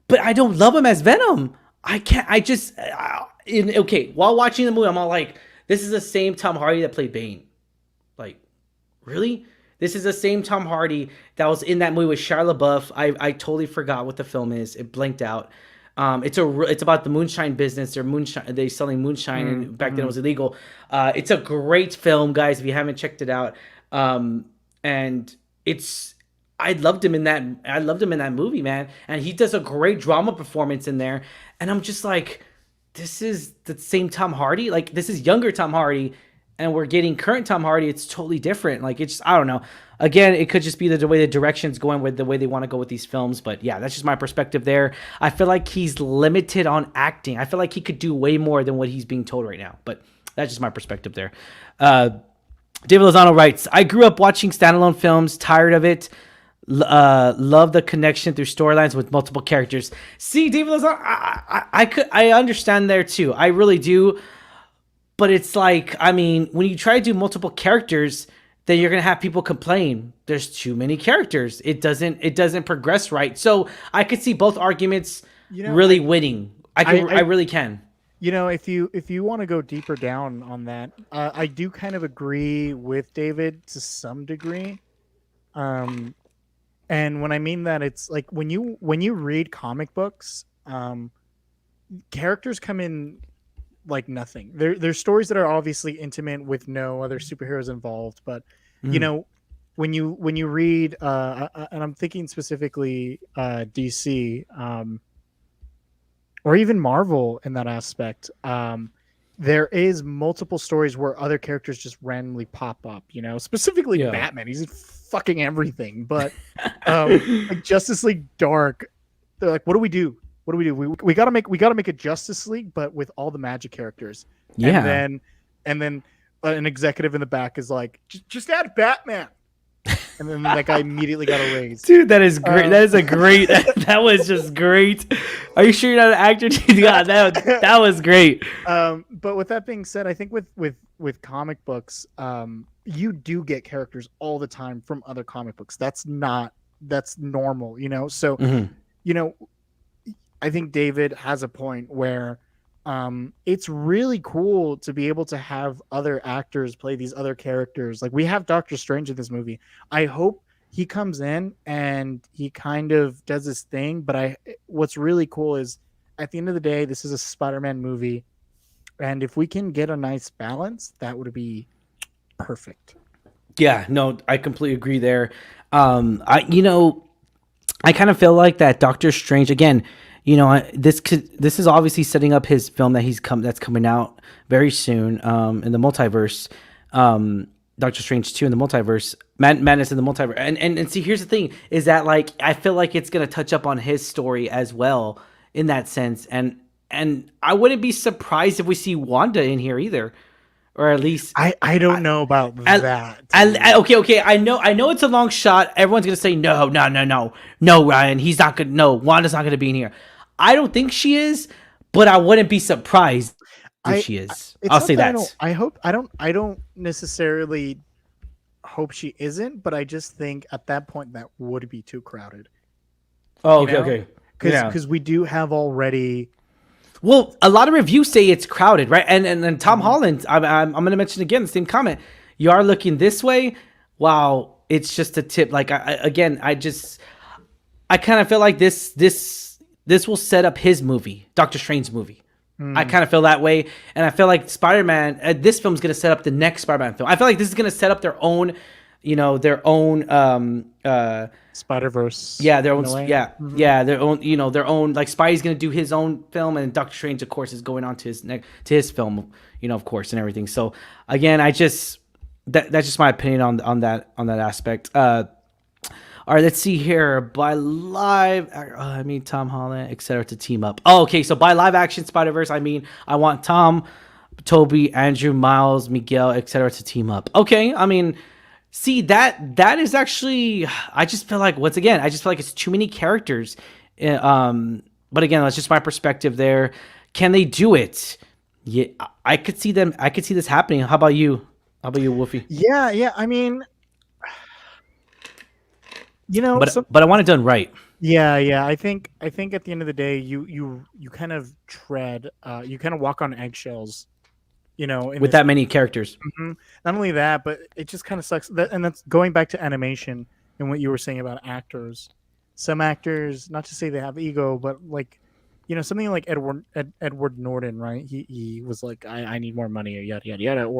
but I don't love him as Venom. While watching the movie, I'm all like, this is the same Tom Hardy that played Bane. Like, really? This is the same Tom Hardy that was in that movie with Shia LaBeouf. I totally forgot what the film is. It blanked out. It's about the moonshine business. They're selling moonshine, and back then it was illegal. It's a great film, guys. If you haven't checked it out, and I loved him in that movie, man. And he does a great drama performance in there. And I'm just like, this is the same Tom Hardy. Like, this is younger Tom Hardy. And we're getting current Tom Hardy. It's totally different. Like, it's just, I don't know. Again, it could just be the way the direction's going with the way they want to go with these films. But yeah, that's just my perspective there. I feel like he's limited on acting. I feel like he could do way more than what he's being told right now. But that's just my perspective there. David Lozano writes, I grew up watching standalone films, tired of it. Love the connection through storylines with multiple characters. See, David Lozano, I understand there too. I really do. But it's like, I mean, when you try to do multiple characters, then you're gonna have people complain. There's too many characters. It doesn't progress right. So I could see both arguments really winning. I really can. If you want to go deeper down on that, I do kind of agree with David to some degree. And when I mean that, it's like when you read comic books, characters come in like nothing. There's stories that are obviously intimate with no other superheroes involved, but you know, when you read, and I'm thinking specifically DC, or even Marvel in that aspect, there is multiple stories where other characters just randomly pop up. You know, specifically Batman. He's in fucking everything. But like Justice League Dark, they're like, what do we do? What do we do? We gotta make a Justice League, but with all the magic characters. Yeah. And then an executive in the back is like, just add Batman. And then that guy immediately got a raise. Dude, that is great. That is a great. That was just great. Are you sure you're not an actor? God, that was great. But with that being said, I think with comic books, you do get characters all the time from other comic books. That's normal, you know. So, you know, I think David has a point where it's really cool to be able to have other actors play these other characters. Like we have Doctor Strange in this movie. I hope he comes in and he kind of does his thing. But what's really cool is at the end of the day, this is a Spider-Man movie. And if we can get a nice balance, that would be perfect. Yeah, no, I completely agree there. I kind of feel like that Doctor Strange, again, you know, this is obviously setting up his film that's coming out very soon in the multiverse. Doctor Strange 2 in the multiverse, Madness in the multiverse. And see, here's the thing is that like I feel like it's going to touch up on his story as well in that sense. And I wouldn't be surprised if we see Wanda in here either. Or at least I don't know about that. Okay. I know it's a long shot. Everyone's gonna say no, Ryan. He's not gonna. No, Wanda's not gonna be in here. I don't think she is, but I wouldn't be surprised if she is. I'll say that. I don't necessarily hope she isn't, but I just think at that point that would be too crowded. Oh, okay. Because we do have already. Well, a lot of reviews say it's crowded, right? And Tom Holland, I'm going to mention again the same comment. You are looking this way. Wow, it's just a tip. Like I kind of feel like this will set up his movie, Doctor Strange's movie. I kind of feel that way, and I feel like Spider-Man. This film's going to set up the next Spider-Man film. I feel like this is going to set up their own Spider-Verse. Yeah, their own. Yeah, their own. You know, their own. Like Spidey's gonna do his own film, and Doctor Strange, of course, is going on to his film. You know, of course, and everything. So again, that's just my opinion on that aspect. All right, let's see here. By live, Tom Holland, etc. to team up. Oh, okay. So by live action Spider-Verse, I want Tom, Toby, Andrew, Miles, Miguel, etc. to team up. Okay, see, that is actually, I just feel like, once again, it's too many characters. But again, that's just my perspective there. Can they do it? Yeah, I could see this happening. How about you, Wolfie? Yeah. But I want it done right. Yeah. I think at the end of the day, you kind of you kind of walk on eggshells. You know, with that many characters. Mm-hmm. Not only that, but it just kind of sucks. And that's going back to animation and what you were saying about actors. Some actors, not to say they have ego, but like, you know, something like Edward Norton, right? He was like, I need more money, or yada yada yada,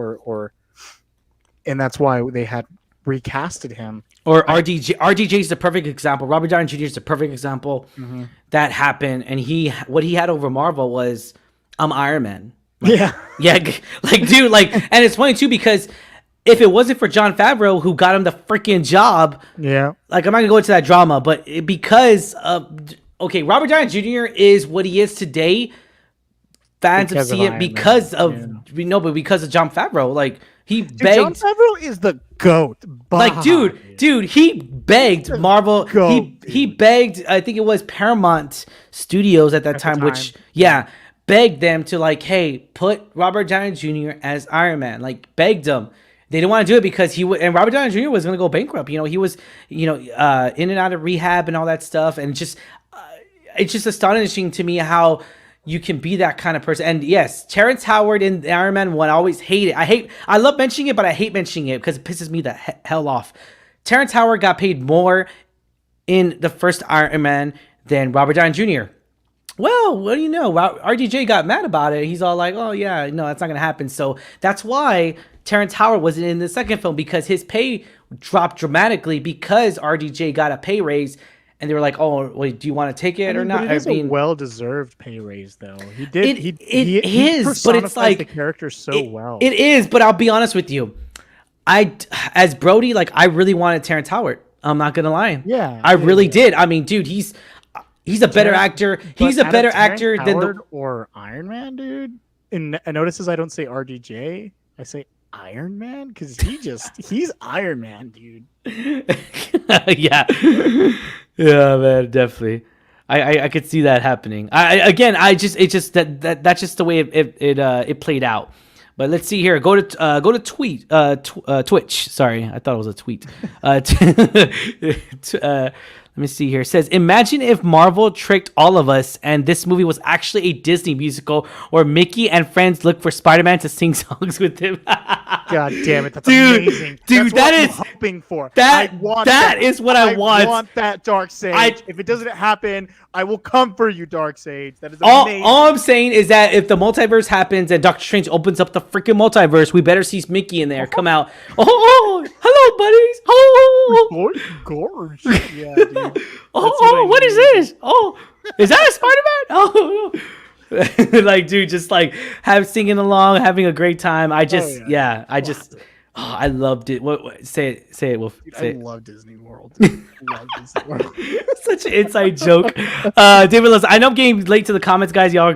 and that's why they had recasted him. Or RDJ is the perfect example. Robert Downey Jr. is the perfect example. Mm-hmm. That happened, and what he had over Marvel was, I'm Iron Man. Yeah, dude, and it's funny too because if it wasn't for Jon Favreau who got him the freaking job, I'm not gonna go into that drama, but because Robert Downey Jr. is what he is today. Fans have seen it because of Jon Favreau. Like he begged. Jon Favreau is the GOAT. Like, dude, he begged Marvel. He begged. I think it was Paramount Studios at that time, which begged them to like, hey, put Robert Downey Jr. as Iron Man. Like, begged them. They didn't want to do it because and Robert Downey Jr. was going to go bankrupt. You know, he was, in and out of rehab and all that stuff. And just, it's just astonishing to me how you can be that kind of person. And yes, Terrence Howard in Iron Man 1, I always hate it. I love mentioning it, but I hate mentioning it because it pisses me the hell off. Terrence Howard got paid more in the first Iron Man than Robert Downey Jr. Well, what do you know? RDJ got mad about it. He's all like, oh, yeah, no, that's not going to happen. So that's why Terrence Howard wasn't in the second film, because his pay dropped dramatically because RDJ got a pay raise. And they were like, oh, wait, do you want to take it or not? But it is a well-deserved pay raise, though. He did. It he is, but it's like the character so well. It is, but I'll be honest with you. As Brody, like, I really wanted Terrence Howard. I'm not gonna lie. Yeah, I really did. I mean, dude, he's a better actor. He's a better actor than the or Iron Man, dude. And notices I don't say RDJ. I say Iron Man because he's Iron Man, dude. Yeah. Yeah, man, definitely. I could see that happening. That's just the way it played out. But let's see here. Go to Twitch. Sorry, I thought it was a tweet. Let me see here. It says, imagine if Marvel tricked all of us and this movie was actually a Disney musical where Mickey and friends look for Spider-Man to sing songs with him. God damn it. That's amazing. Dude, that's what I'm hoping for. That is what I want. I want that, Darkseid. If it doesn't happen, I will come for you, Darkseid. That is amazing. All I'm saying is that if the multiverse happens and Doctor Strange opens up the freaking multiverse, we better see Mickey in there come out. Oh, hello, buddies. Oh, gorge. Yeah, dude. What is this? Oh, is that a Spider-Man? Oh, like, dude, just like singing along, having a great time. I loved it. What say it, Wolf. I love Disney World. Such an inside joke. David, listen, I know I'm getting late to the comments, guys. Y'all are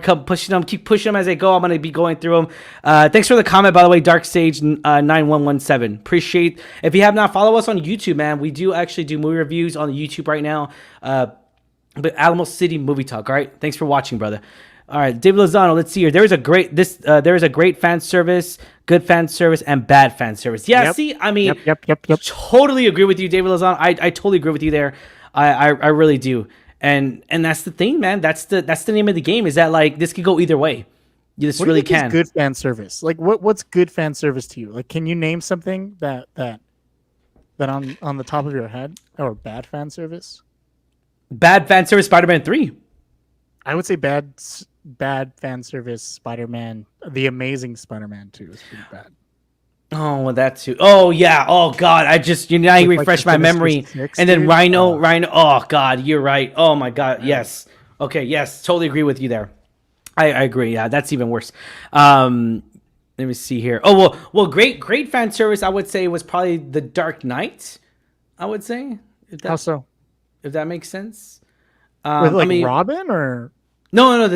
keep pushing them as they go. I'm gonna be going through them. Thanks for the comment, by the way, Darksage 9117. Appreciate. If you have not followed us on YouTube, man, we do actually do movie reviews on YouTube right now. But Alamo City Movie Talk. All right, thanks for watching, brother. All right, David Lozano. Let's see here. There is a great fan service, good fan service, and bad fan service. Yeah, yep. See, I mean, yep. Totally agree with you, David Lozano. I totally agree with you there. I really do. And that's the thing, man. That's the name of the game. Is that like this could go either way. You just really can. Good fan service. Like what's good fan service to you? Like, can you name something that on the top of your head, or bad fan service? Bad fan service. Spider-Man 3. I would say bad fan service. Spider-Man, the Amazing Spider-Man 2 is pretty bad. Oh, well, that too. Oh yeah. Oh God. You refresh my memory. And then Rhino. Oh God, you're right. Oh my God. Yes. Okay. Yes. Totally agree with you there. I agree. Yeah, that's even worse. Let me see here. Oh well. Great fan service. I would say was probably The Dark Knight. I would say. How so? If that makes sense. With Robin or no. No,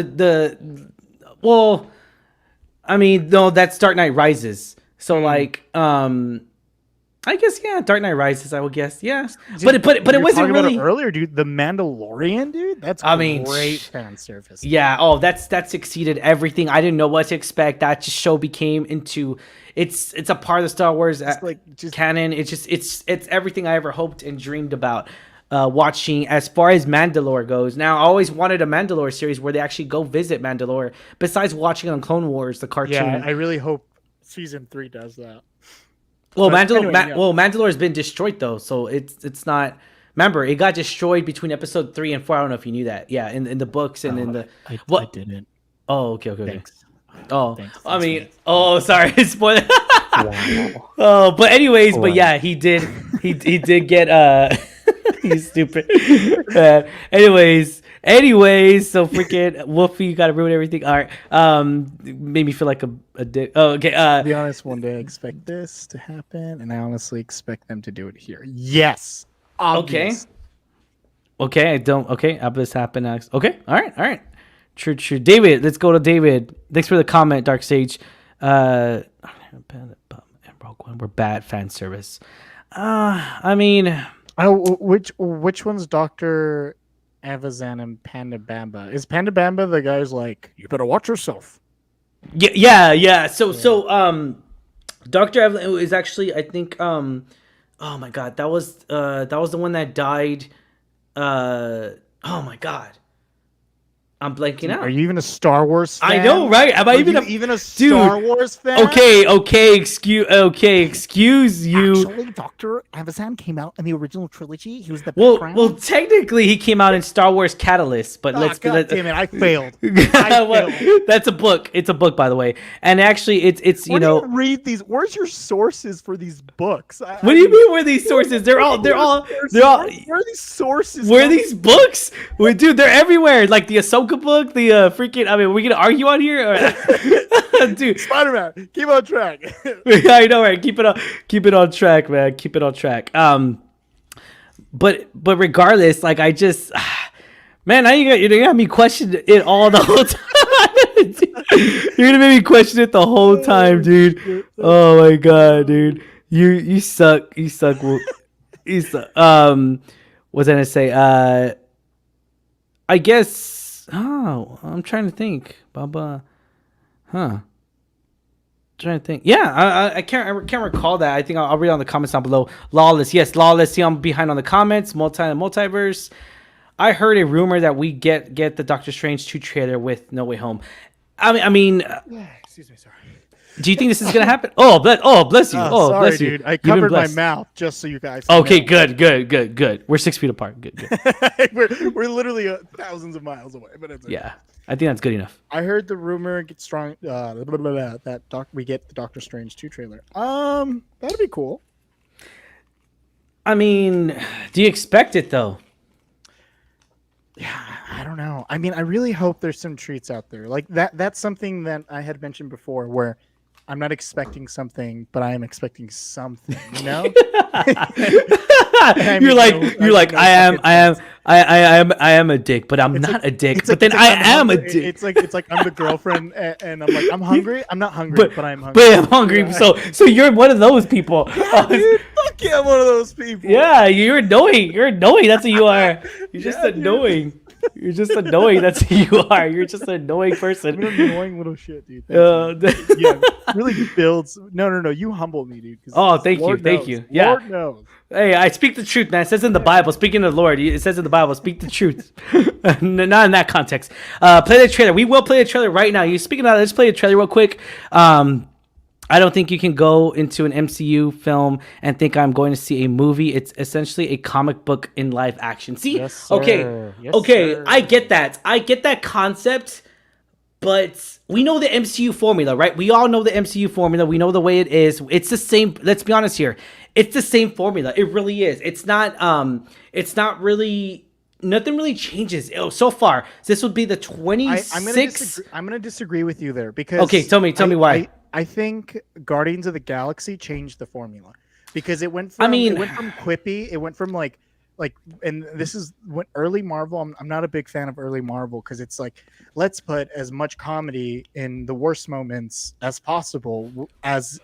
that's Dark Knight Rises. So I guess Dark Knight Rises. I would guess dude, but it wasn't really earlier, dude. The Mandalorian, dude. That's great fan service. Yeah. Oh, that exceeded everything. I didn't know what to expect. That just show became into it's a part of the Star Wars canon. It's everything I ever hoped and dreamed about. Watching as far as Mandalore goes. Now, I always wanted a Mandalore series where they actually go visit Mandalore. Besides watching on Clone Wars, the cartoon. Yeah, I really hope season 3 does that. Well, Mandalore has been destroyed though, so it's not. Remember, it got destroyed between episode 3 and 4. I don't know if you knew that. Yeah, in the books and in the. I didn't. Oh, okay. Thanks. Oh, Thanks. I mean, sorry, spoiler. Wow. Oh, but anyways, but yeah, he did get he's stupid. Anyways, so freaking Wolfie, you gotta ruin everything. All right, made me feel like a dick. Oh, okay. To be honest, one day I expect this to happen, and I honestly expect them to do it here. Yes. Obvious. Okay. I don't. Okay, I'll this happen next. Okay. All right. True. David, let's go to David. Thanks for the comment, Dark Sage. We're bad fan service. I mean, which one's Dr. Evazan and Panda Bamba? Is Panda Bamba the guy who's like, you better watch yourself? Yeah. So Dr. Evazan is actually, I think, oh my God, that was the one that died. Oh my God. I'm blanking out. Are you even a Star Wars fan? I know, right? Am I even a Star Wars fan? Okay, excuse you. Actually, Dr. Avazan came out in the original trilogy. He was the Well, background. technically he came out in Star Wars Catalyst, but God damn it, I failed. Well, that's a book. It's a book, by the way. And actually, it's Where do you read these? Where's your sources for these books? What do you mean? Where are these sources? They're all. Where are these sources? Where are these books? Wait, dude, they're everywhere. Like the Ahsoka book, the freaking. I mean, are we gonna argue on here? Or, dude, Spider-Man, keep on track. I know, right? Keep it on track, man. Keep it on track. But regardless, like I just, man, now you're gonna have me question it all the whole time. You're gonna make me question it the whole time, dude. Oh my god, dude, you suck. You suck. You suck. What's I gonna say? I guess. Oh, I'm trying to think, Baba. Huh. Trying to think. Yeah, I can't recall that. I think I'll read on the comments down below. Lawless, yes, Lawless. See, I'm behind on the comments. Multiverse. I heard a rumor that we get the Doctor Strange 2 trailer with No Way Home. I mean. Excuse me, sorry. Do you think this is gonna happen? Bless you. Sorry, Bless you. dude. I covered my mouth just so you guys. Okay, good. We're 6 feet apart. Good. we're literally thousands of miles away, but it's okay. Yeah, I think that's good enough. I heard the rumor gets strong that we get the Doctor Strange 2 trailer. That'd be cool. I mean, do you expect it though? Yeah, I don't know. I mean, I really hope there's some treats out there. Like that's something that I had mentioned before where I'm not expecting something, but I am expecting something, you know? You're like I am a dick, but I'm not a dick. But then I am a dick. It's like I'm the girlfriend and I'm like, I'm hungry. I'm not hungry, but I'm hungry. But I'm hungry. Yeah. So you're one of those people. Dude, fuck yeah, I'm one of those people. Yeah, you're annoying. That's who you are. You're just annoying. Dude. You're just annoying. That's who you are. You're just an annoying person. I'm an annoying little shit, dude. Yeah, really builds. No. You humble me, dude. Thank you. Yeah. Lord knows. Hey, I speak the truth, man. It says in the Bible. Speaking of the Lord, it says in the Bible, speak the truth. Not in that context. Play the trailer. We will play the trailer right now. You speaking of that, let's play the trailer real quick. I don't think you can go into an MCU film and think I'm going to see a movie. It's essentially a comic book in live action. See? Yes, sir. Okay. Yes, okay. Sir. I get that. I get that concept, but we know the MCU formula, right? We all know the MCU formula. We know the way it is. It's the same. Let's be honest here. It's the same formula. It really is. It's not really, nothing really changes. So far, this would be the 26th. I'm gonna disagree with you there because. Okay, tell me why. I think Guardians of the Galaxy changed the formula because it went from quippy. It went from like, and this is what early Marvel. I'm not a big fan of early Marvel because it's like, let's put as much comedy in the worst moments as possible. As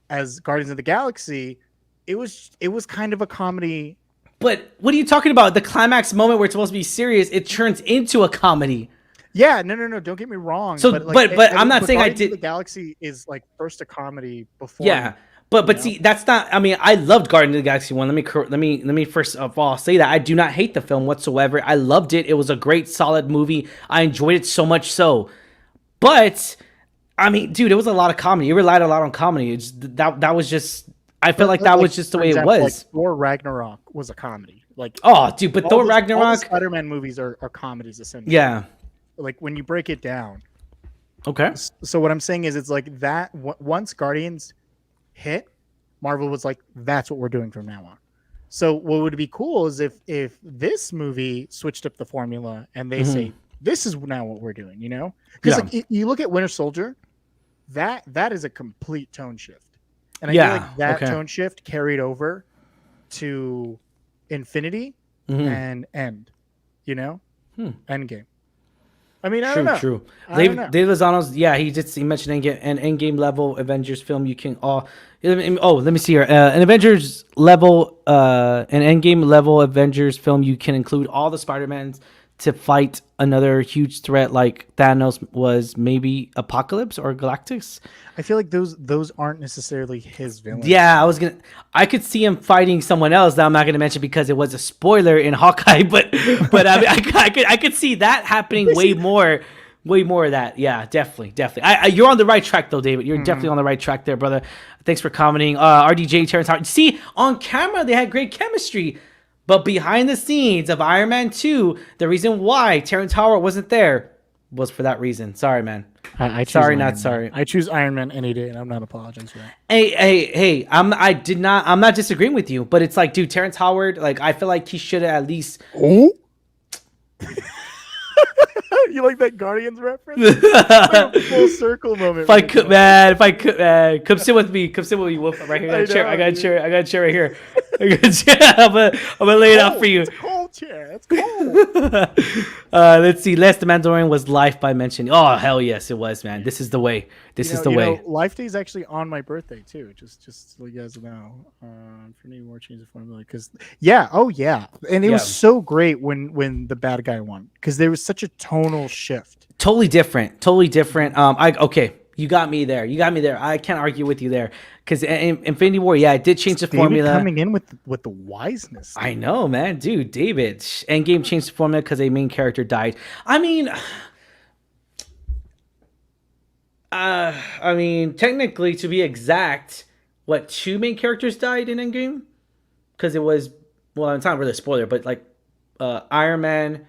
Guardians of the Galaxy, it was kind of a comedy. But what are you talking about? The climax moment where it's supposed to be serious, it turns into a comedy. Yeah, no. Don't get me wrong. So, but I'm not saying I did. The Galaxy is like first a comedy before. Yeah, but see, that's not. I mean, I loved Guardians of the Galaxy 1. Let me first of all say that I do not hate the film whatsoever. I loved it. It was a great, solid movie. I enjoyed it so much so. But I mean, dude, it was a lot of comedy. It relied a lot on comedy. It's, that was just. I felt like that was just the way it was. Like Thor Ragnarok was a comedy. Like dude, but Thor Ragnarok, all the Spider-Man movies are comedies essentially. Yeah. Like when you break it down. Okay. So what I'm saying is it's like that once Guardians hit, Marvel was like, that's what we're doing from now on. So what would be cool is if this movie switched up the formula and they say, this is now what we're doing, you know? Because like you look at Winter Soldier, that is a complete tone shift. And I feel like that tone shift carried over to Infinity and End, you know? Endgame. I mean, I don't know. True. Dave Lozano's, he mentioned an Endgame level Avengers film. You can let me see here. An Avengers level, an Endgame level Avengers film. You can include all the Spider-Mans to fight another huge threat like Thanos was maybe Apocalypse or Galactus. I feel like those aren't necessarily his villains. Yeah, I could see him fighting someone else that I'm not gonna mention because it was a spoiler in Hawkeye, but I mean, I could see that happening way more of that. Yeah, definitely. You're on the right track though, David. You're definitely on the right track there, brother. Thanks for commenting. RDJ, Terrence Howard. See, on camera they had great chemistry, but behind the scenes of Iron Man 2, the reason why Terrence Howard wasn't there was for that reason. Sorry, man. I choose sorry, Iron not Man. sorry. I choose Iron Man any day, and I'm not apologizing for that. Hey, I'm not disagreeing with you, but it's like, dude, Terrence Howard, like, I feel like he should have at least. Oh. You like that Guardians reference? Like a full circle moment. If I could, man, come sit with me, Wolf, right here. I got a chair right here. I'm gonna lay it out for you. It's a cold chair. It's cold. Let's see. Last the Mandalorian was Life by mention. Oh hell yes, it was, man. This is the way. This is the way. Life Day is actually on my birthday too. Just so you guys know. For me, more change the formula because and it was so great when the bad guy won because there was such a tonal shift. Totally different. Okay. You got me there. I can't argue with you there. Because in Infinity War, it did change the formula. Coming in with the wiseness. I know, man. Dude, David. Endgame changed the formula because a main character died. I mean, technically, to be exact, two main characters died in Endgame? Because it was, well, it's not really a spoiler, but like Iron Man.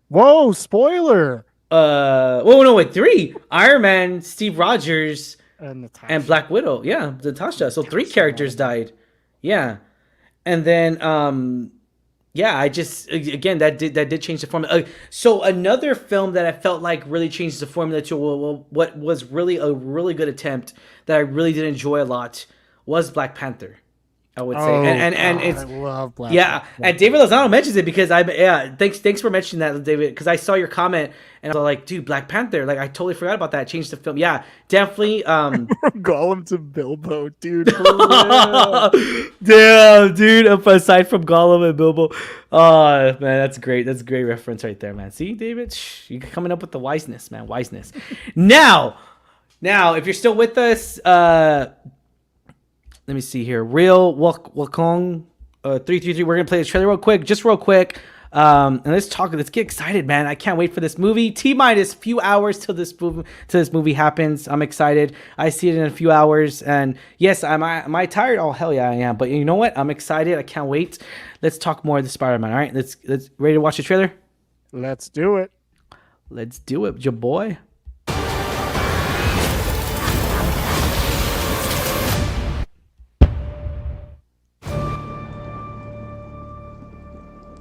Whoa, spoiler. Three. Iron Man, Steve Rogers, and Black Widow. Yeah, Natasha. So 3 characters died. Yeah. And then I just again that did change the formula. So another film that I felt like really changed the formula to what was really a really good attempt that I really did enjoy a lot was Black Panther. I would say, and it's I love Black Panther. And David Lozano mentions it because thanks for mentioning that, David, because I saw your comment and I was like, dude, Black Panther, like I totally forgot about that. Changed the film, definitely. Gollum to Bilbo, dude. Damn, dude. Aside from Gollum and Bilbo, oh man, that's great. That's a great reference right there, man. See, David, you're coming up with the wiseness, man. Wiseness. Now, if you're still with us, let me see here. Real Wakong 333. We're gonna play the trailer real quick. And let's get excited, man. I can't wait for this movie. T-minus few hours till this movie happens. I'm excited. I see it in a few hours. And yes, am I tired? Oh hell yeah, I am. But you know what? I'm excited. I can't wait. Let's talk more of the Spider-Man. All right, let's ready to watch the trailer. Let's do it. Let's do it, your boy.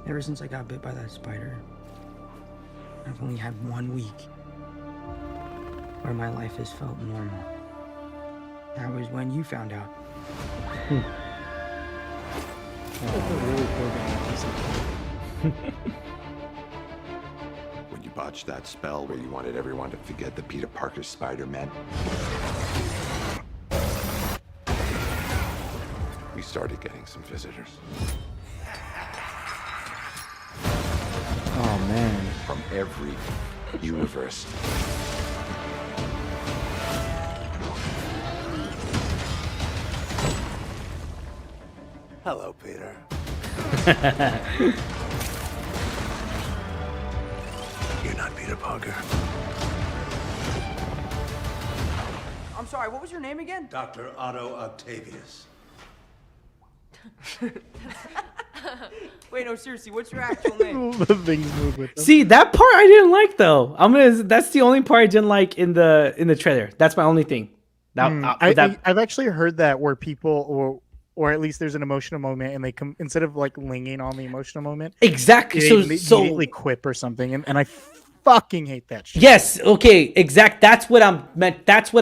Ever since I got bit by that spider, I've only had 1 week where my life has felt normal. That was when you found out. When you botched that spell where you wanted everyone to forget that Peter Parker's Spider-Man, we started getting some visitors. Oh man. From every universe. Hello, Peter. You're not Peter Parker. I'm sorry, what was your name again? Dr. Otto Octavius. Wait, no, seriously, what's your actual name? Things move with them. See, that part I didn't like though. That's the only part I didn't like in the trailer. That's my only thing. I've actually heard that where people or at least there's an emotional moment and they come instead of like leaning on the emotional moment. Exactly. They immediately quip or something and I fucking hate that shit. Yes, okay, That's what I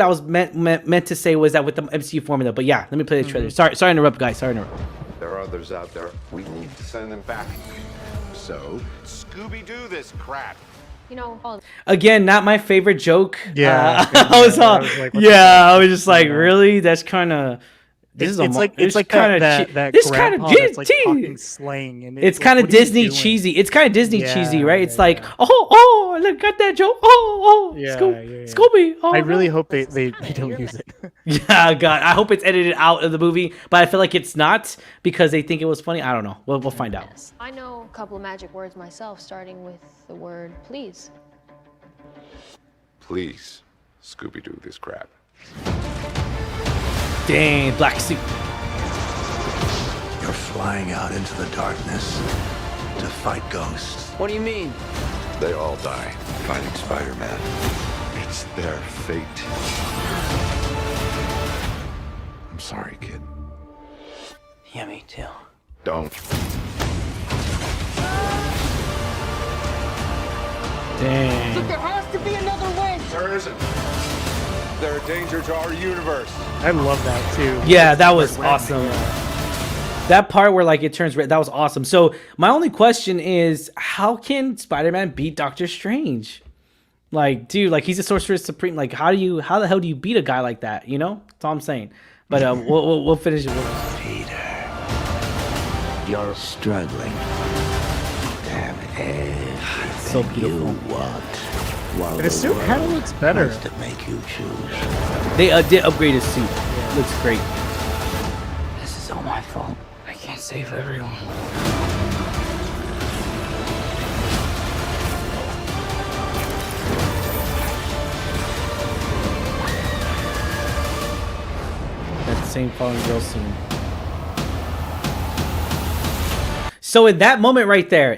was meant to say was that with the MCU formula. But yeah, let me play the trailer. Sorry to interrupt, guys. Sorry to interrupt. There are others out there. We need to send them back. So, Scooby-Doo this crap. You know, Again, not my favorite joke. Yeah. I was just like, really? That's kind of This is it's like kind of that this kind of grandpa that's like talking slang, and it's like, kind of what are you Disney doing? cheesy. It's kind of Disney cheesy, right? It's Yeah, like, yeah. oh, look at that joke. Oh, Yeah, yeah. Scooby. Oh, I really no. hope they don't use it. Yeah, God, I hope it's edited out of the movie, but I feel like it's not because they think it was funny. I don't know. We'll find out. I know a couple of magic words myself, starting with the word please. Please, Scooby-Doo this crap. Dang, black suit. You're flying out into the darkness to fight ghosts. What do you mean? They all die fighting Spider-Man. It's their fate. I'm sorry, kid. Yeah, me too. Don't. Dang. There has to be another way. There isn't. They're a danger to our universe. I love that too. Yeah, that was awesome. That part where like it turns red, that was awesome. So my only question is, how can Spider-Man beat Doctor Strange? Like, dude, like he's a sorcerer supreme. Like, how the hell do you beat a guy like that? You know, that's all I'm saying. But we'll finish it. Peter, you're struggling to have everything So beautiful. you want. While And his the suit kind of world looks better. wants to make you choose. They did upgrade his suit. Looks great. This is all my fault. I can't save everyone. That same fallen girl scene. So in that moment right there,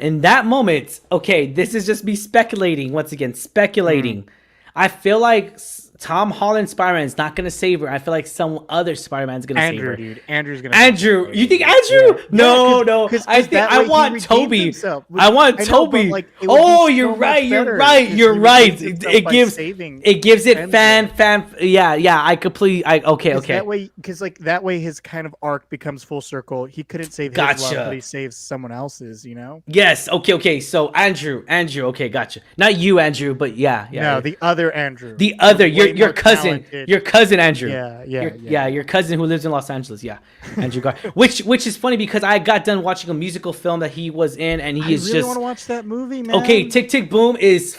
okay, this is just me speculating. Once again, speculating. I feel like Tom Holland Spider-Man is not going to save her. I feel like some other Spider-Man is going to save her. Dude. Andrew's gonna. Andrew, you think Andrew? Yeah. No, Yeah, no. 'cause I think that I way he want redeemed Toby. himself. I want I know, Toby. but, like, it would Oh, be you're so much right. You're better right. 'cause You're he right. redeemed himself It by gives saving it gives it Panther. fan. Yeah. I completely. Okay. That way, because like that way, his kind of arc becomes full circle. He couldn't save his Gotcha. love, but he saves someone else's. You know. Yes. Okay. So Andrew. Okay, gotcha. Not you, Andrew, but yeah. No, the other Andrew. The other, way your more cousin, talented. your cousin Andrew. Yeah. Your cousin who lives in Los Angeles. Yeah, Andrew Gar. which is funny because I got done watching a musical film that he was in, and I he is really just want to watch that movie, man. okay. Tick Tick Boom is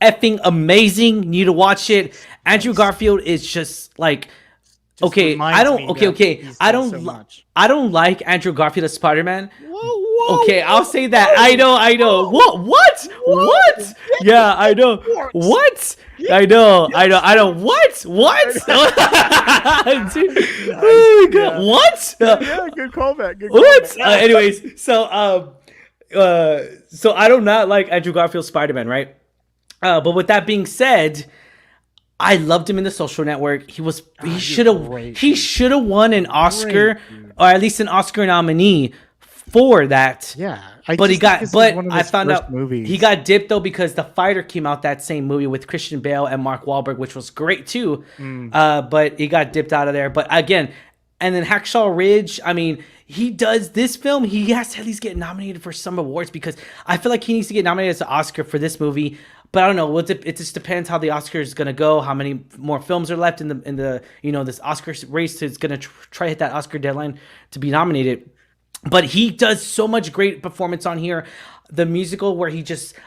effing amazing. You need to watch it. Andrew Garfield is just like. Just Okay, reminds I don't. me Okay, that okay. he's I done don't. so much. I don't like Andrew Garfield as Spider-Man. Whoa, Okay, I'll say that. I know. What? Yeah, I know. What? I know. What? Dude. Oh my God. What? Yeah, good callback. Good What? callback. Anyways, so I do not like Andrew Garfield's Spider-Man, right? But with that being said, I loved him in The Social Network. He should have won an Oscar, or at least an Oscar nominee for that. Yeah, I found out he got dipped though because The Fighter came out that same movie with Christian Bale and Mark Wahlberg, which was great too. But he got dipped out of there. But again, and then Hacksaw Ridge. I mean, he does this film. He has to at least get nominated for some awards because I feel like he needs to get nominated as an Oscar for this movie. But I don't know. It just depends how the Oscar is gonna go. How many more films are left in the this Oscar race is gonna try to hit that Oscar deadline to be nominated. But he does so much great performance on here. The musical where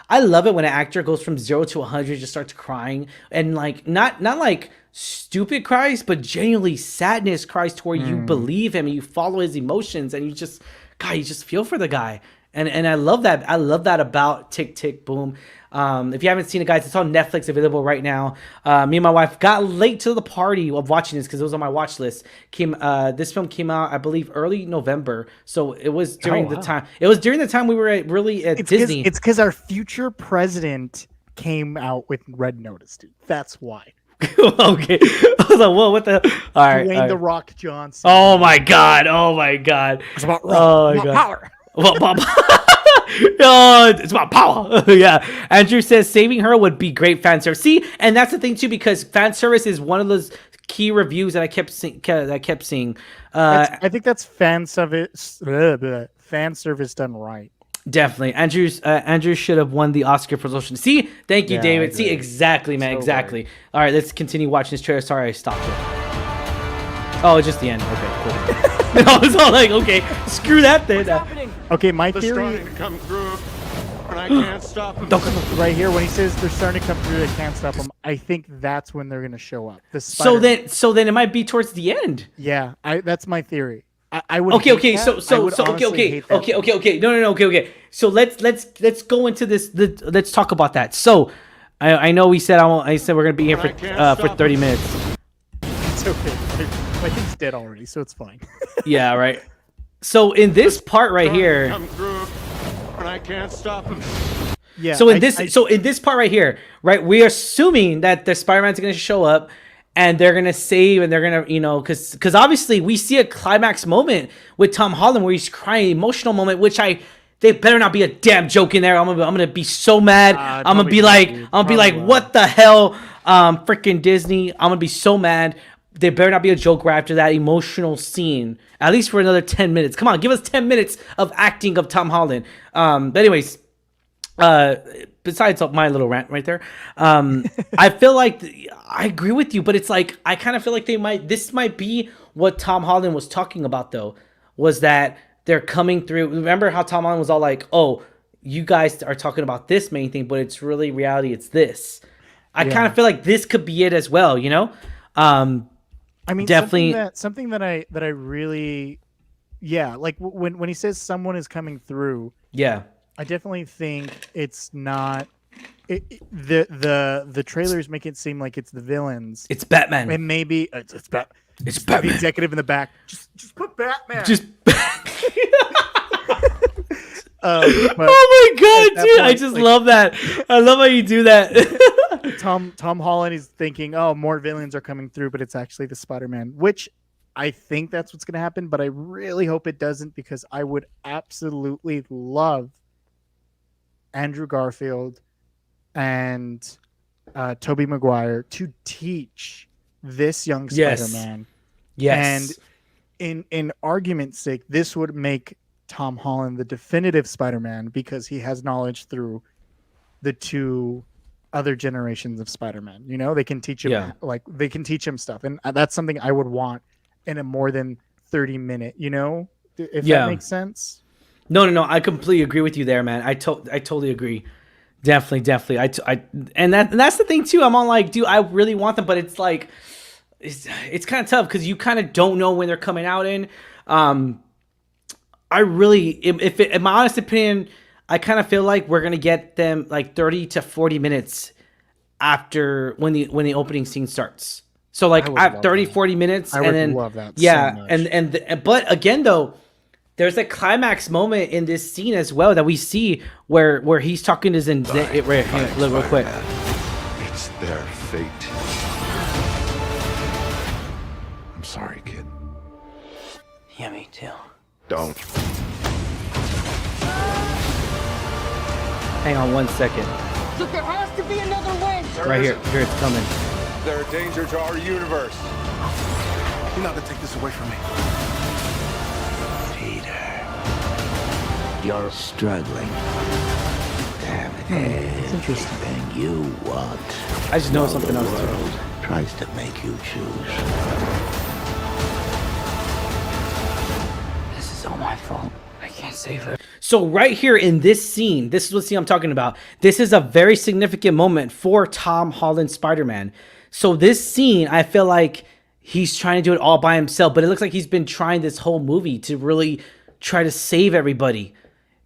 I love it when an actor goes from 0 to 100, just starts crying and like not like stupid cries, but genuinely sadness cries to where you believe him and you follow his emotions and you just feel for the guy. And I love that. I love that about Tick Tick Boom. If you haven't seen it, guys, it's on Netflix, available right now. Me and my wife got late to the party of watching this because it was on my watch list. This film came out, I believe, early November, so it was during the time. It was during the time we were at Disney. It's because our future president came out with Red Notice, dude. That's why. Okay, I was like, whoa, what the? All right, Dwayne The Rock Johnson. Oh my god! It's about rock, not power. Well, it's about power. Yeah. Andrew says saving her would be great fan service. See, and that's the thing too, because fan service is one of those key reviews that I kept seeing. I think that's fan service done right. Definitely. Andrew should have won the Oscar for Social. See, thank you, David. See, exactly, man, exactly. All right, let's continue watching this trailer. Sorry, I stopped it. Oh, it's just the end. Okay, cool. I was all like, okay, screw that then. Okay, my They're theory starting to come through, and I can't stop them. right here when he says they're starting to come through, they can't stop them. I think that's when they're gonna show up. The So Spider-Man. then it might be towards the end. Yeah, that's my theory. I would. Okay, hate okay, that. so I would honestly hate that. okay. No, okay. So let's go into this. Let's talk about that. So I know we said I said we're gonna be here for 30 minutes. It's okay. My thing's dead already, so it's fine. Yeah, right. So in this part right here. Come through, and I can't stop them. Yeah. So in this part right here, right, we're assuming that the Spider-Man's gonna show up, and they're gonna save, and they're gonna, because obviously we see a climax moment with Tom Holland where he's crying, emotional moment, which they better not be a damn joke in there. I'm gonna be so mad. I'm gonna be like, what the hell, freaking Disney. I'm gonna be so mad. There better not be a joke right after that emotional scene, at least for another 10 minutes. Come on, give us 10 minutes of acting of Tom Holland. But anyways, besides my little rant right there, I feel like I agree with you, but it's like I kind of feel like this might be what Tom Holland was talking about, though, was that they're coming through. Remember how Tom Holland was all like, "Oh, you guys are talking about this main thing, but it's really reality. It's this." I kind of feel like this could be it as well, I mean, definitely something that I really, like when he says someone is coming through. Yeah. I definitely think it's not. The trailers make it seem like it's the villains. It's Batman. And maybe it's Batman. It's Batman. The executive in the back. Just put Batman. Oh my god, dude! I just love that. I love how you do that. Tom Holland is thinking, oh, more villains are coming through, but it's actually the Spider-Man, which I think that's what's going to happen, but I really hope it doesn't, because I would absolutely love Andrew Garfield and Tobey Maguire to teach this young Spider-Man. Yes. And in argument's sake, this would make Tom Holland the definitive Spider-Man, because he has knowledge through the two other generations of Spider-Man. They can teach him they can teach him stuff, and that's something I would want in a more than 30-minute. If that makes sense. No. I completely agree with you there, man. I totally agree. Definitely. And that's the thing too. I'm on like, dude, I really want them, but it's like, it's kind of tough because you kind of don't know when they're coming out in. I really, in my honest opinion, I kind of feel like we're gonna get them like 30 to 40 minutes after when the opening scene starts. So like at 30, 40 minutes, I would love that. Yeah, so much. But again though, there's a climax moment in this scene as well that we see where he's talking to Zendaya. Real quick. It's their fate. I'm sorry, kid. Yeah, me too. Don't. Hang on 1 second. Look, there has to be another way. Right here. Here it's coming. They're a danger to our universe. You're not gonna take this away from me. Peter, you're struggling to have anything you want. I just know something The else too. world tries to make you choose. This is all my fault. I can't save her. So right here in this scene, this is what scene I'm talking about. This is a very significant moment for Tom Holland Spider-Man. So this scene, I feel like he's trying to do it all by himself, but it looks like he's been trying this whole movie to really try to save everybody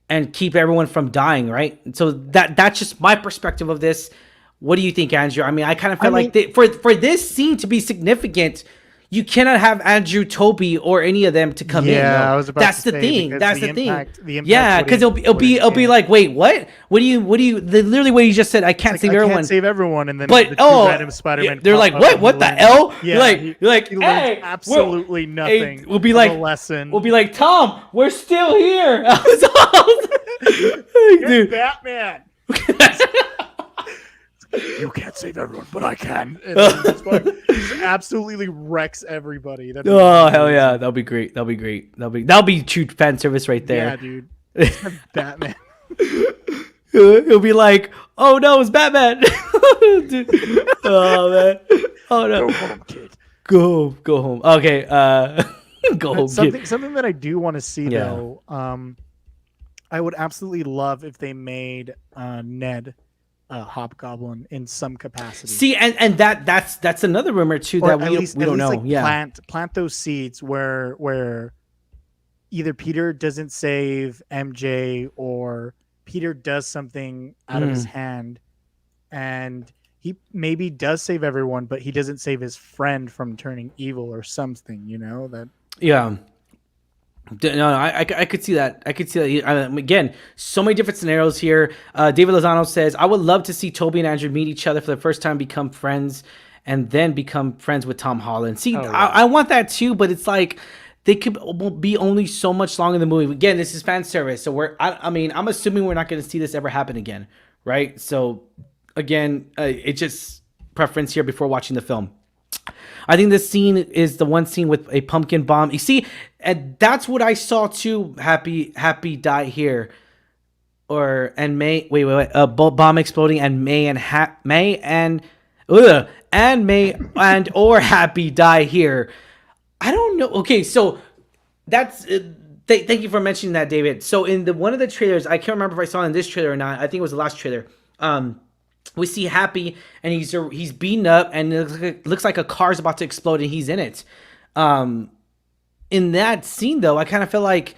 and keep everyone from dying, right? So that's just my perspective of this. What do you think, Andrew? I mean, I kind of feel like for this scene to be significant, you cannot have Andrew, Toby, or any of them to come in. Yeah, I was about That's to the say, thing. because That's the the impact- thing. the impact Yeah, because it'll be like, wait, what? What do you? Literally, what you just said. I can't save I everyone. can't save everyone, and then But the two random Spider-Man. they're like, pop up what? and What he the learns- hell? Yeah, you're like, he learns hey, absolutely nothing. We'll be of like, a lesson. We'll be like, Tom, we're still here. Dude, Batman. You can't save everyone, but I can. And then he just absolutely wrecks everybody. Oh hell yeah, that'll be great. That'll be true fan service right there. Yeah, dude. Batman. He'll be like, oh no, it's Batman. Dude. Oh man. Oh no. Go home, kid. Go home. Okay, go home. Something that I do want to see though. I would absolutely love if they made Ned Hobgoblin in some capacity. See, and that's another rumor too that we don't know. Like plant those seeds where either Peter doesn't save MJ or Peter does something out of his hand, and he maybe does save everyone, but he doesn't save his friend from turning evil or something. You know that. Yeah. No, I could see that. I could see that. Again, so many different scenarios here. David Lozano says, I would love to see Toby and Andrew meet each other for the first time, become friends, and then become friends with Tom Holland. See, I want that too, but it's like they could be only so much long in the movie. Again, this is fan service, so I'm assuming we're not going to see this ever happen again, right? So, again, it's just preference here before watching the film. I think this scene is the one scene with a pumpkin bomb. You see, and that's what I saw too. Happy die here, bomb exploding and May or Happy die here. I don't know. Okay, so that's. Thank you for mentioning that, David. So in one of the trailers, I can't remember if I saw it in this trailer or not. I think it was the last trailer. We see Happy, and he's beaten up, and it looks like a car's about to explode, and he's in it. In that scene, though, I kind of feel like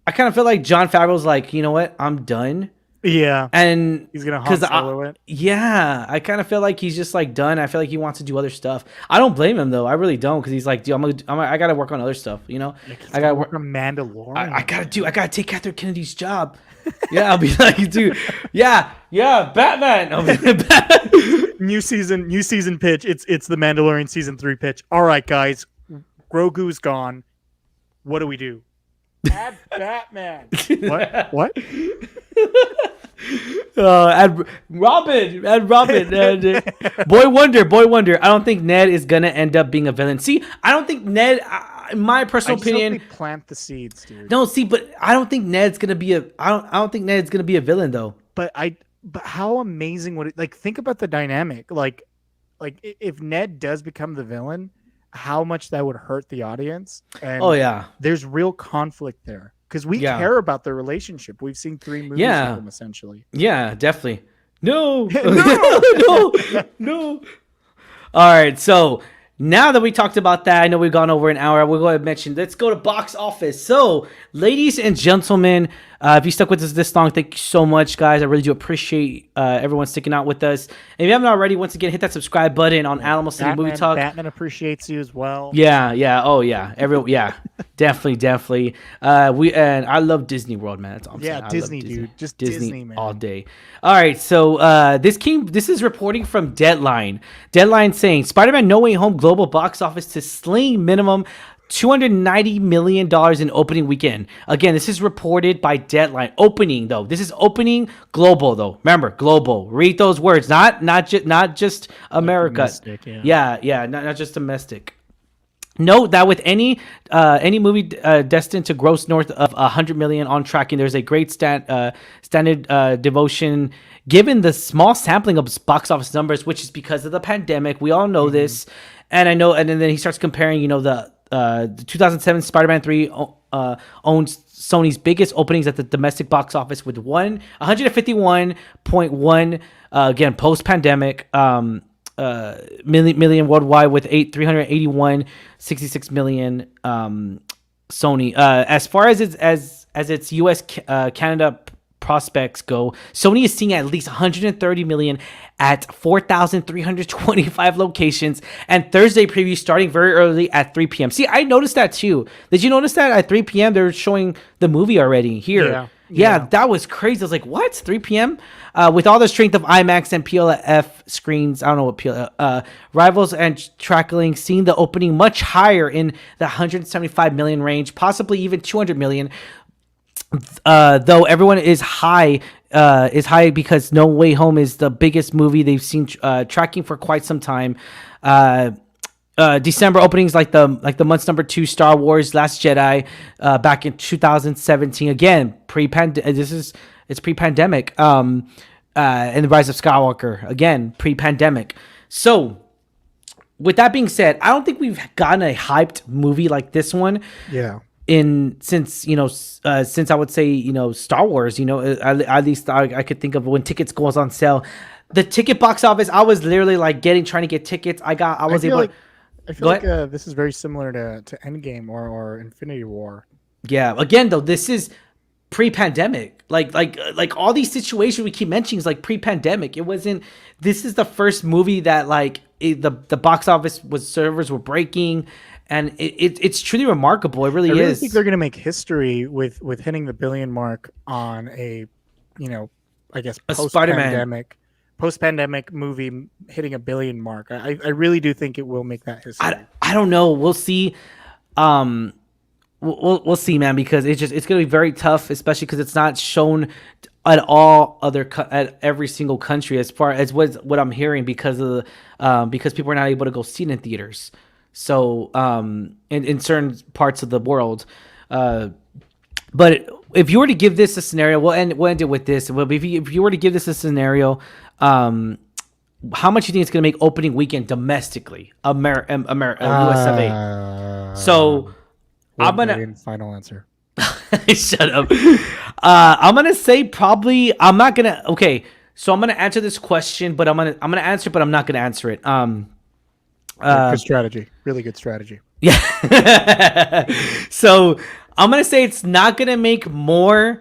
Jon Favreau's like, you know what, I'm done. Yeah, and he's gonna Han Solo it. Yeah, I kind of feel like he's just like done. I feel like he wants to do other stuff. I don't blame him though. I really don't, because he's like, dude, I gotta work on other stuff. You know, I gotta work on Mandalorian. I gotta take Catherine Kennedy's job. Yeah, I'll be like, dude, yeah, Batman. New season pitch. It's the Mandalorian season 3 pitch. All right, guys, Grogu's gone. What do we do? Add Batman. What? Add Robin. Boy Wonder. I don't think Ned is gonna end up being a villain. See, I don't think Ned. In my personal opinion, hope they plant the seeds, dude. No, see, but I don't think Ned's gonna be I don't think Ned's gonna be a villain though. But how amazing would it? Like, think about the dynamic. Like if Ned does become the villain, how much that would hurt the audience. And there's real conflict there because we care about their relationship. We've seen 3 movies with them essentially. Yeah, definitely. No. No. All right, so. Now that we talked about that, I know we've gone over an hour. We'll go ahead and mention. Let's go to box office. So, ladies and gentlemen, if you stuck with us this long, thank you so much, guys. I really do appreciate everyone sticking out with us. And if you haven't already, once again, hit that subscribe button on Alamo City Movie Talk. Batman appreciates you as well. Yeah. Oh yeah. Definitely. I love Disney World, man. That's all I'm saying. Yeah, Disney, dude. Just Disney, man. All day. All right. So this is reporting from Deadline. Deadline saying Spider-Man No Way Home global box office to sling minimum $290 million in opening weekend. Again, this is reported by Deadline. Opening though, this is opening global though. Remember, global. Read those words. Not just America. Not just domestic. Note that with any movie destined to gross north of 100 million on tracking, there's a great standard devotion given the small sampling of box office numbers, which is because of the pandemic. We all know this, and I know. And then he starts comparing. You know, the 2007 Spider-Man 3 owns Sony's biggest openings at the domestic box office with 151.1 again post-pandemic. Million worldwide with 381.66 million Sony. As far as its US Canada prospects go, Sony is seeing at least 130 million at 4,325 locations, and Thursday preview starting very early at 3 p.m. See, I noticed that too. Did you notice that at 3 p.m. they're showing the movie already here? Yeah, that was crazy. I was like, what? 3 p.m.? With all the strength of IMAX and PLF screens, I don't know what PLF, rivals and trackling, seeing the opening much higher in the 175 million range, possibly even 200 million. Though everyone is high because No Way Home is the biggest movie they've seen tracking for quite some time. December openings like the month's number 2 Star Wars Last Jedi back in 2017, again it's pre-pandemic, and the Rise of Skywalker, again pre-pandemic. So with that being said, I don't think we've gotten a hyped movie like this one. Yeah. Since I would say Star Wars, at least I could think of when tickets goes on sale, the ticket box office. I was literally like trying to get tickets. I feel like this is very similar to Endgame or Infinity War. Yeah. Again, though, this is pre-pandemic. Like all these situations we keep mentioning is like pre-pandemic. It wasn't. This is the first movie that the box office servers were breaking. And it's truly remarkable. It really is. I really think they're going to make history with hitting the billion mark on a post-pandemic movie hitting a billion mark. I really do think it will make that history. I don't know. We'll see. We'll see, man, because it's going to be very tough, especially because it's not shown at every single country as far as what I'm hearing because people are not able to go see it in theaters. So, in certain parts of the world, but if you were to give this a scenario, we'll end it with this. Well, if you were to give this a scenario, how much do you think it's going to make opening weekend domestically, US of A? So, I'm gonna final answer. Shut up. I'm gonna say probably. I'm not gonna. Okay, so I'm gonna answer this question, but I'm gonna answer, but I'm not gonna answer it. Good strategy. Really good strategy. Yeah. So I'm going to say it's not going to make more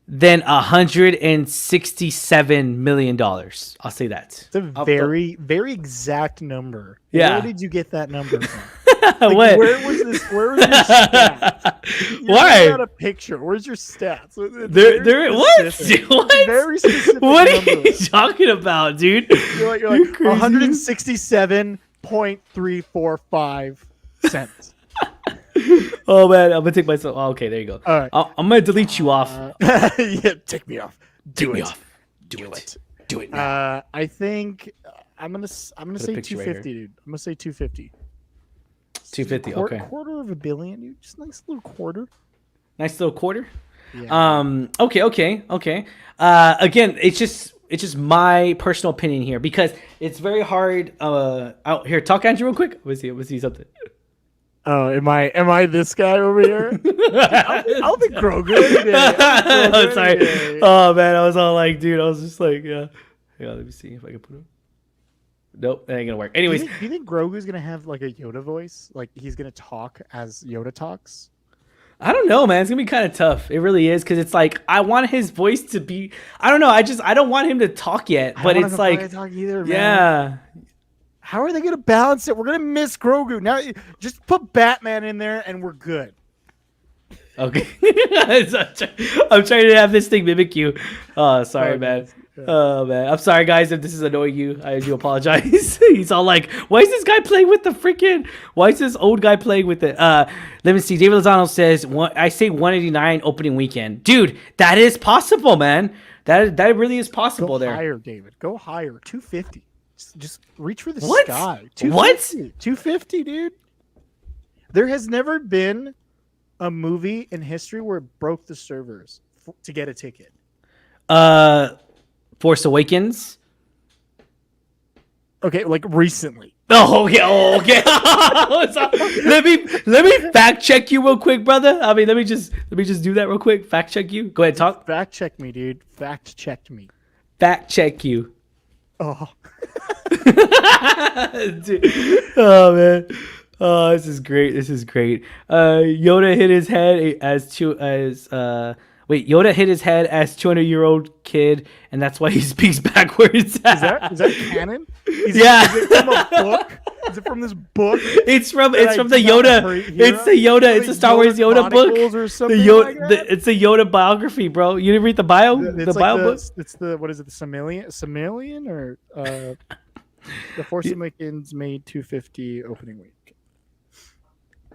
than $167 million. I'll say that. It's a very, very exact number. Yeah. Where did you get that number from? What? Where was this? Where was your stats? Why? Got a picture. Where's your stats? There. What? Dude, what? Very specific. What are you talking about, dude? You're like 167.345 cents. Oh man, I'm gonna take myself. Oh, okay, there you go. All right. I'm gonna delete you off. Yeah, take me off. Do it. Do it now. I think I'm gonna say 250, right dude. I'm gonna say 250. 250. Okay. Quarter of a billion, dude. Just a nice little quarter. Nice little quarter. Yeah. Okay. Again, it's just my personal opinion here because it's very hard. Out here, talk Andrew real quick. Let's see something. Oh, am I this guy over here? I'll be Grogu. Oh, sorry. Oh man, I was all like, dude, I was just like, yeah. Hang on, let me see if I can put him. Nope, that ain't gonna work. Anyways, do you think Grogu's gonna have like a Yoda voice? Like he's gonna talk as Yoda talks? I don't know, man. It's gonna be kind of tough. It really is because it's like I want his voice to be. I don't know. I don't want him to talk yet. But it's like, talk either, man. Yeah. How are they gonna balance it? We're gonna miss Grogu now. Just put Batman in there, and we're good. Okay. I'm trying to have this thing mimic you. Oh, sorry, man. Oh man, I'm sorry, guys, if this is annoying you. I do apologize. He's all like, "Why is this guy playing with the freaking? Why is this old guy playing with it?" Let me see. David Lozano says, "I say 189 opening weekend, dude. That is possible, man. That really is possible. Go there. Higher, David. Go higher. 250. Just reach for the What? sky. 250. What? 250, dude. There has never been a movie in history where it broke the servers to get a ticket. Force Awakens. Okay, like recently. Oh, okay. let me fact check you real quick, brother. I mean, let me just do that real quick. Fact check you. Go ahead, talk. Fact check me, dude. Fact checked me. Fact check you. Oh. Dude. Oh man. Oh, this is great. Yoda hit his head as 200-year-old kid, and that's why he speaks backwards. Is that canon? Is it from a book? Is it from this book? It's from the Yoda. It's the Yoda. It's a Star Wars Yoda book. Or something like that? It's a Yoda biography, bro. You didn't read the bio? The bio book? It's the what is it? The Samelian or The Force Awakens made 250 opening week.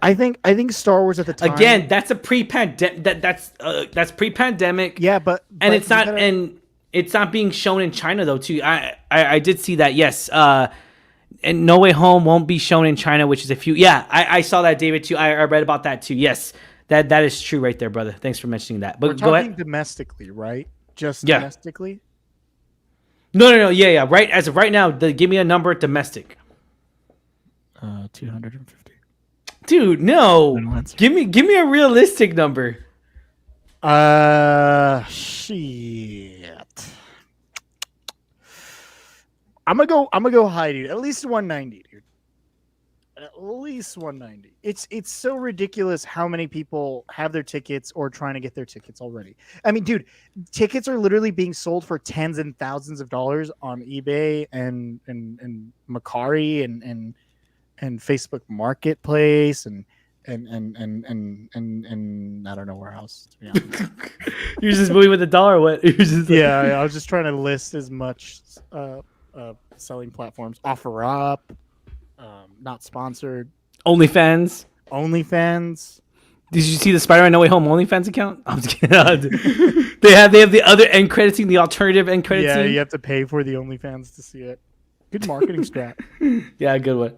I think Star Wars at the time. Again, that's a pre-pandemic. That's pre-pandemic. Yeah, but it's not and it's not being shown in China though. Too. I did see that. Yes. And No Way Home won't be shown in China, which is a few. Yeah, I saw that, David. Too. I read about that too. Yes, that is true right there, brother. Thanks for mentioning that. But we're go ahead. talking domestically, right? Just domestically. No. Yeah. Right as of right now, give me a number domestic. 250. Dude, no. Final answer. Give me a realistic number. Shit. I'm gonna go high, dude. At least 190, dude. At least 190. It's so ridiculous how many people have their tickets or trying to get their tickets already. I mean, dude, tickets are literally being sold for tens and thousands of dollars on eBay and Macari and Facebook Marketplace and I don't know where else. To be honest. You're just moving with the dollar. What? You're just I was just trying to list as much selling platforms. OfferUp, not sponsored. OnlyFans. Did you see the Spider-Man No Way Home OnlyFans account? I'm just kidding. they have the other end credit scene, the alternative end credit scene. Yeah, you have to pay for the OnlyFans to see it. Good marketing strat. Yeah, good one.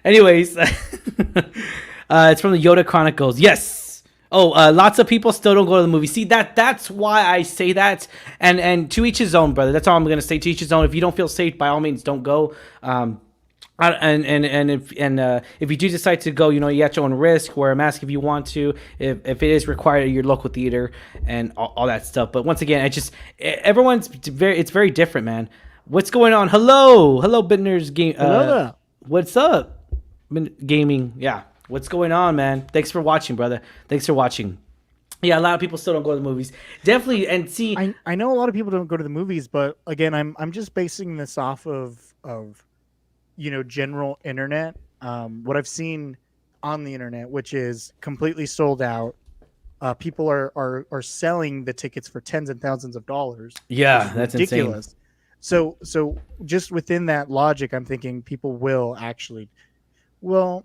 Anyways, it's from the Yoda Chronicles. Yes. Lots of people still don't go to the movie. See, that's why I say that. And to each his own, brother. That's all I'm gonna say. To each his own. If you don't feel safe, by all means, don't go. If you do decide to go, you at your own risk. Wear a mask if you want to. If it is required at your local theater and all that stuff. But once again, it's very different, man. What's going on? Hello, Bittner's game. Hello. What's up, gaming? Yeah. What's going on, man? Thanks for watching, brother. Thanks for watching. Yeah, a lot of people still don't go to the movies. Definitely, and see, I know a lot of people don't go to the movies, but again, I'm just basing this off of general internet. What I've seen on the internet, which is completely sold out. People are selling the tickets for tens and thousands of dollars. Yeah, that's ridiculous. Insane. So just within that logic, I'm thinking people will actually, well,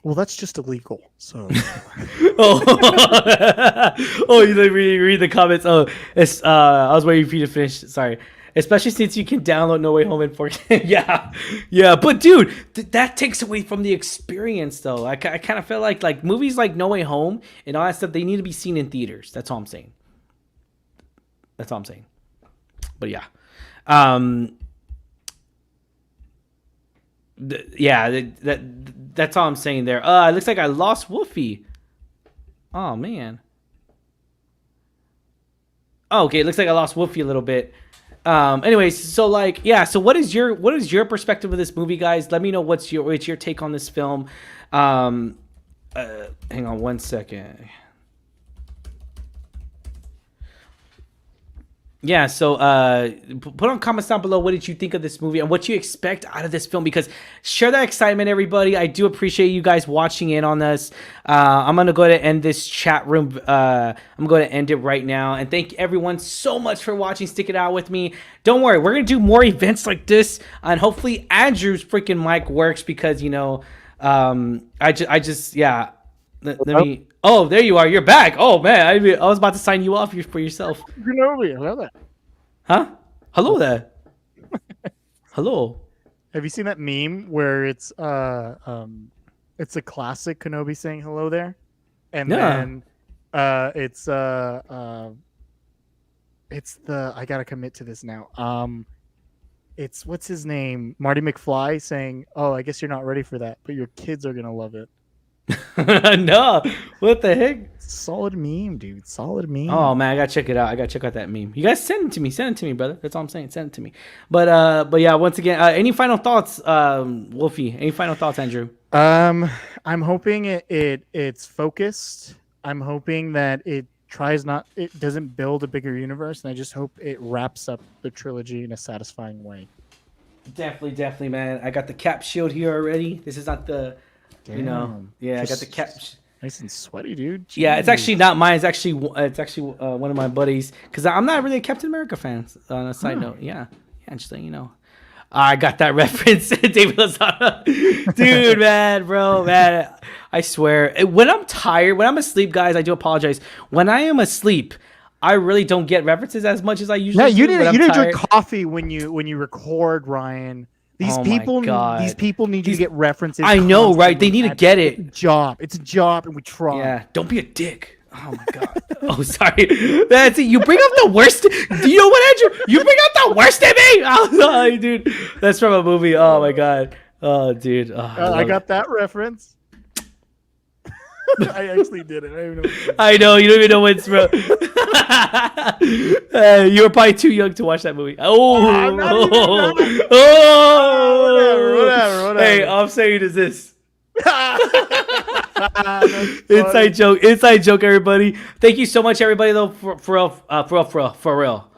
that's just illegal. So, you read the comments. I was waiting for you to finish. Sorry. Especially since you can download No Way Home in 4K. yeah. But dude, that takes away from the experience, though. I kind of feel like movies like No Way Home and all that stuff, they need to be seen in theaters. That's all I'm saying. But yeah, that's all I'm saying there. It looks like I lost Wolfie. Oh man. Oh, okay, it looks like I lost Wolfie a little bit. Anyways, so what is your perspective of this movie, guys? Let me know what's your take on this film. Hang on one second. Yeah, so put on comments down below what did you think of this movie and what you expect out of this film, because share that excitement, everybody. I do appreciate you guys watching in on this. I'm going to go ahead and end this chat room. I'm going to end it right now. And thank everyone so much for watching, sticking out with me. Don't worry, we're going to do more events like this, and hopefully Andrew's freaking mic works, because, let me... Oh, there you are. You're back. Oh, man. I was about to sign you off for yourself. Hello there. Huh? Hello there. Hello. Have you seen that meme where it's a classic Kenobi saying hello there? And then it's the I gotta commit to this now. It's what's his name? Marty McFly saying, "Oh, I guess you're not ready for that, but your kids are gonna love it." No, what the heck? Solid meme, dude. Solid meme. Oh man, I gotta check it out. I gotta check out that meme. You guys send it to me. Send it to me, brother. That's all I'm saying. Send it to me. But yeah, once again, any final thoughts, Wolfie? Any final thoughts, Andrew? I'm hoping it's focused. I'm hoping that it doesn't build a bigger universe, and I just hope it wraps up the trilogy in a satisfying way. Definitely, man. I got the cap shield here already. This is not the. Damn. I got the cap. Nice and sweaty, dude. Jeez. Yeah, it's actually not mine. It's actually one of my buddies, because I'm not really a Captain America fan. On a side note, yeah, just letting you know. I got that reference, David Lozano. Dude, man. I swear, when I'm tired, when I'm asleep, guys, I do apologize. When I am asleep, I really don't get references as much as I usually do. You didn't drink coffee when you record, Ryan. These people need you to get references. I know, right? They need to get it. It's a job, and we try. Yeah, don't be a dick. Oh my god. Oh, sorry. That's it. You bring up the worst. Do you know what, Andrew? You bring up the worst in me. Oh, dude. That's from a movie. Oh my god. Oh, dude. Oh, I got that reference. I actually did it. I don't even know. I know you don't even know what's from. You were probably too young to watch that movie. Whatever. Hey, all I'm saying is this. Inside joke, everybody. Thank you so much, everybody. Though, for real.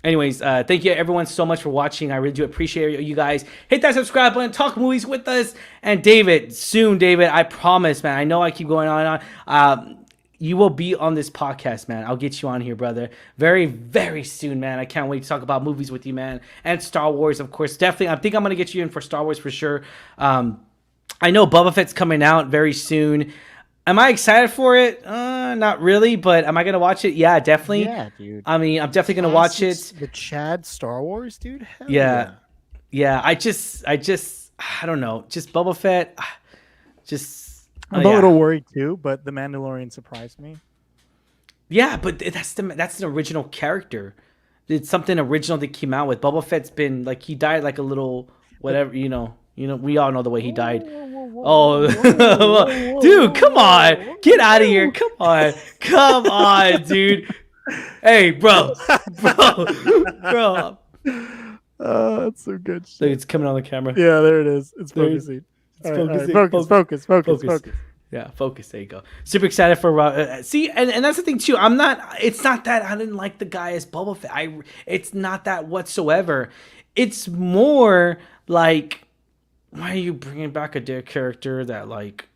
Anyways, thank you everyone so much for watching. I really do appreciate you guys. Hit that subscribe button. Talk movies with us. And David, soon, David, I promise, man. I know I keep going on and on. You will be on this podcast, man. I'll get you on here, brother. Very, very soon, man. I can't wait to talk about movies with you, man. And Star Wars, of course. Definitely. I think I'm going to get you in for Star Wars for sure. I know Boba Fett's coming out very soon. Am I excited for it? Not really, but am I going to watch it? Yeah, definitely. Yeah, dude. I mean, I'm definitely going to watch it. The Chad Star Wars, dude? Hell yeah. I don't know. Just Boba Fett. I'm a little worried too, but The Mandalorian surprised me. Yeah, but that's an original character. It's something original that came out with. Boba Fett's been like, he died like a little whatever, you know, we all know the way he died. Dude, come on. Get out of here. Come on, dude. Hey, bro. That's so good shit. Look, it's coming on the camera. Yeah, there it is. It's focusing. Focus. Yeah, focus. There you go. Super excited for see, and that's the thing too. It's not that I didn't like the guy as Boba Fett. It's not that whatsoever. It's more like, why are you bringing back a dead character that, like,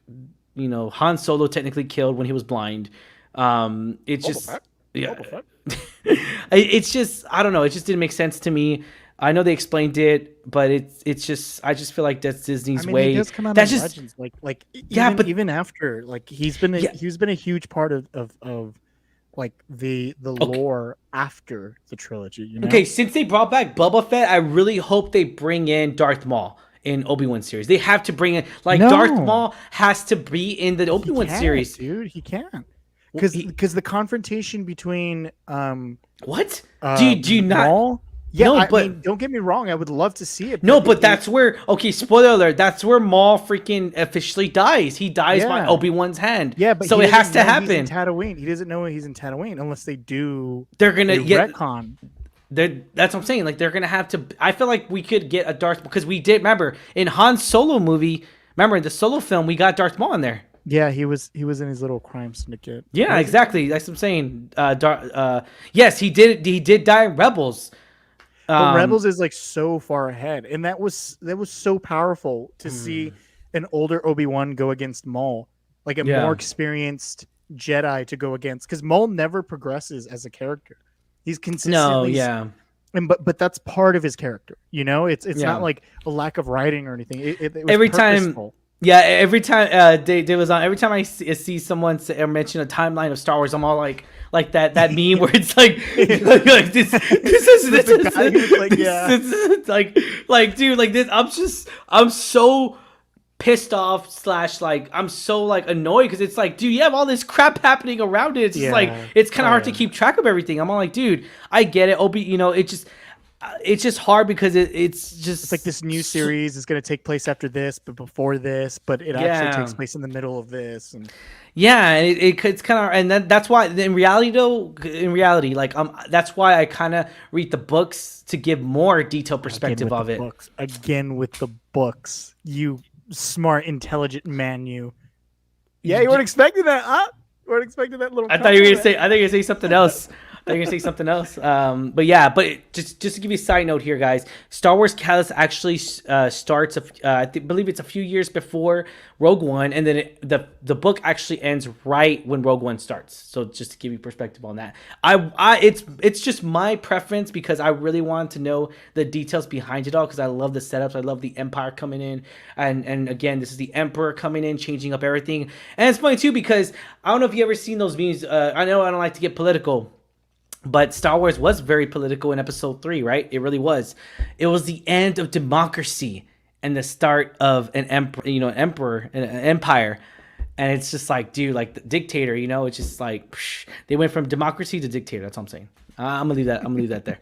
you know, Han Solo technically killed when he was blind? It's just, yeah. It's just, I don't know. It just didn't make sense to me. I know they explained it, but it's just, I just feel like that's Disney's way. He does come out that's of just Legends, like yeah, but even after, like, he's been a huge part of like the lore after the trilogy. You know? Okay, since they brought back Boba Fett, I really hope they bring in Darth Maul in Obi-Wan series. They have to bring in, like, Darth Maul has to be in the Obi-Wan series, dude. He can't, because the confrontation between what do you not? Maul, yeah, no, I mean, don't get me wrong. I would love to see it. No, but that's where, okay, spoiler alert, that's where Maul freaking officially dies. He dies by Obi-Wan's hand. Yeah, but so it has to happen. He's in Tatooine. He doesn't know he's in Tatooine unless they do. They're gonna retcon. That's what I'm saying. Like, they're gonna have to. I feel like we could get a Darth, because we did, remember in Han Solo movie. Remember in the Solo film, we got Darth Maul in there. Yeah, he was in his little crime syndicate. Yeah, exactly. That's what I'm saying. Yes, he did die in Rebels. But Rebels is like so far ahead, and that was so powerful to see an older Obi-Wan go against Maul, like a more experienced Jedi to go against, because Maul never progresses as a character. He's consistently but that's part of his character. You know, it's not like a lack of writing or anything. It was every purposeful. time. Yeah, every time Dave was on, every time I see someone mention a timeline of Star Wars, I'm all like that meme where it's like this is like dude, like this. I'm so pissed off / like I'm so like annoyed, because it's like, dude, you have all this crap happening around it. It's just like, it's kind of hard to keep track of everything. I'm all like, dude, I get it. It's just hard because it's like this new series is going to take place after this, but before this, but it actually takes place in the middle of this. And it's kind of, and that's why in reality, like that's why I kind of read the books to give more detailed perspective of it. Again with the books, you smart, intelligent man, you. Yeah, you weren't expecting that, huh? You weren't expecting that little. I thought you were gonna say something else. They're gonna say something else. Just to give you a side note here, guys, Star Wars Catalyst actually starts. I believe it's a few years before Rogue One, and then the book actually ends right when Rogue One starts. So just to give you perspective on that, it's just my preference, because I really want to know the details behind it all, because I love the setups. I love the Empire coming in, and again, this is the Emperor coming in, changing up everything. And it's funny too, because I don't know if you ever seen those memes. I know I don't like to get political, but Star Wars was very political in Episode 3, right? It really was. It was the end of democracy and the start of an emperor, an empire. And it's just like, dude, like the dictator, you know, it's just like psh, they went from democracy to dictator. That's what I'm saying. I'm gonna leave that there.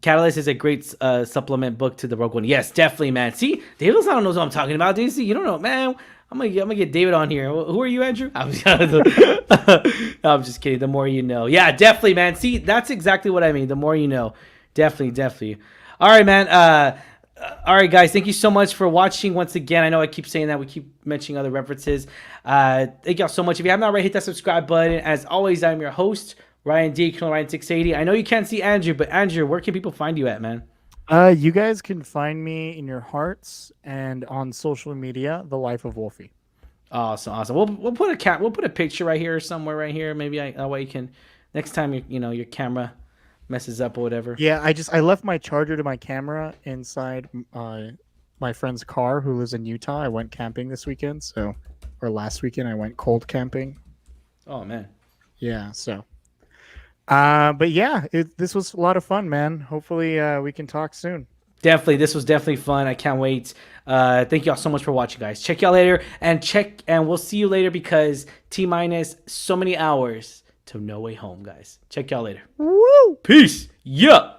Catalyst is a great supplement book to the Rogue One. Yes, definitely, man. See, David Lozano knows what I'm talking about. Dude, see, you don't know, man. I'm gonna get David on here. Who are you, Andrew? I'm just kidding. The more you know. Yeah, definitely, man. See, that's exactly what I mean. The more you know. Definitely. All right, man. All right, guys. Thank you so much for watching once again. I know I keep saying that. We keep mentioning other references. Thank y'all so much. If you have not already, hit that subscribe button. As always, I'm your host, Ryan D. Ryan680. I know you can't see Andrew, but Andrew, where can people find you at, man? You guys can find me in your hearts and on social media, The Life of Wolfie. Awesome. We'll put a picture right here or somewhere right here. Maybe that way you can next time your camera messes up or whatever. Yeah, I left my charger to my camera inside my friend's car who lives in Utah. I went camping this weekend, or last weekend I went cold camping. Oh man. Yeah, so. But yeah, this was a lot of fun, man. Hopefully we can talk soon. Definitely. This was definitely fun. I can't wait. Thank y'all so much for watching, guys. Check y'all later and we'll see you later because T- so many hours to No Way Home, guys. Check y'all later. Woo! Peace. Yeah.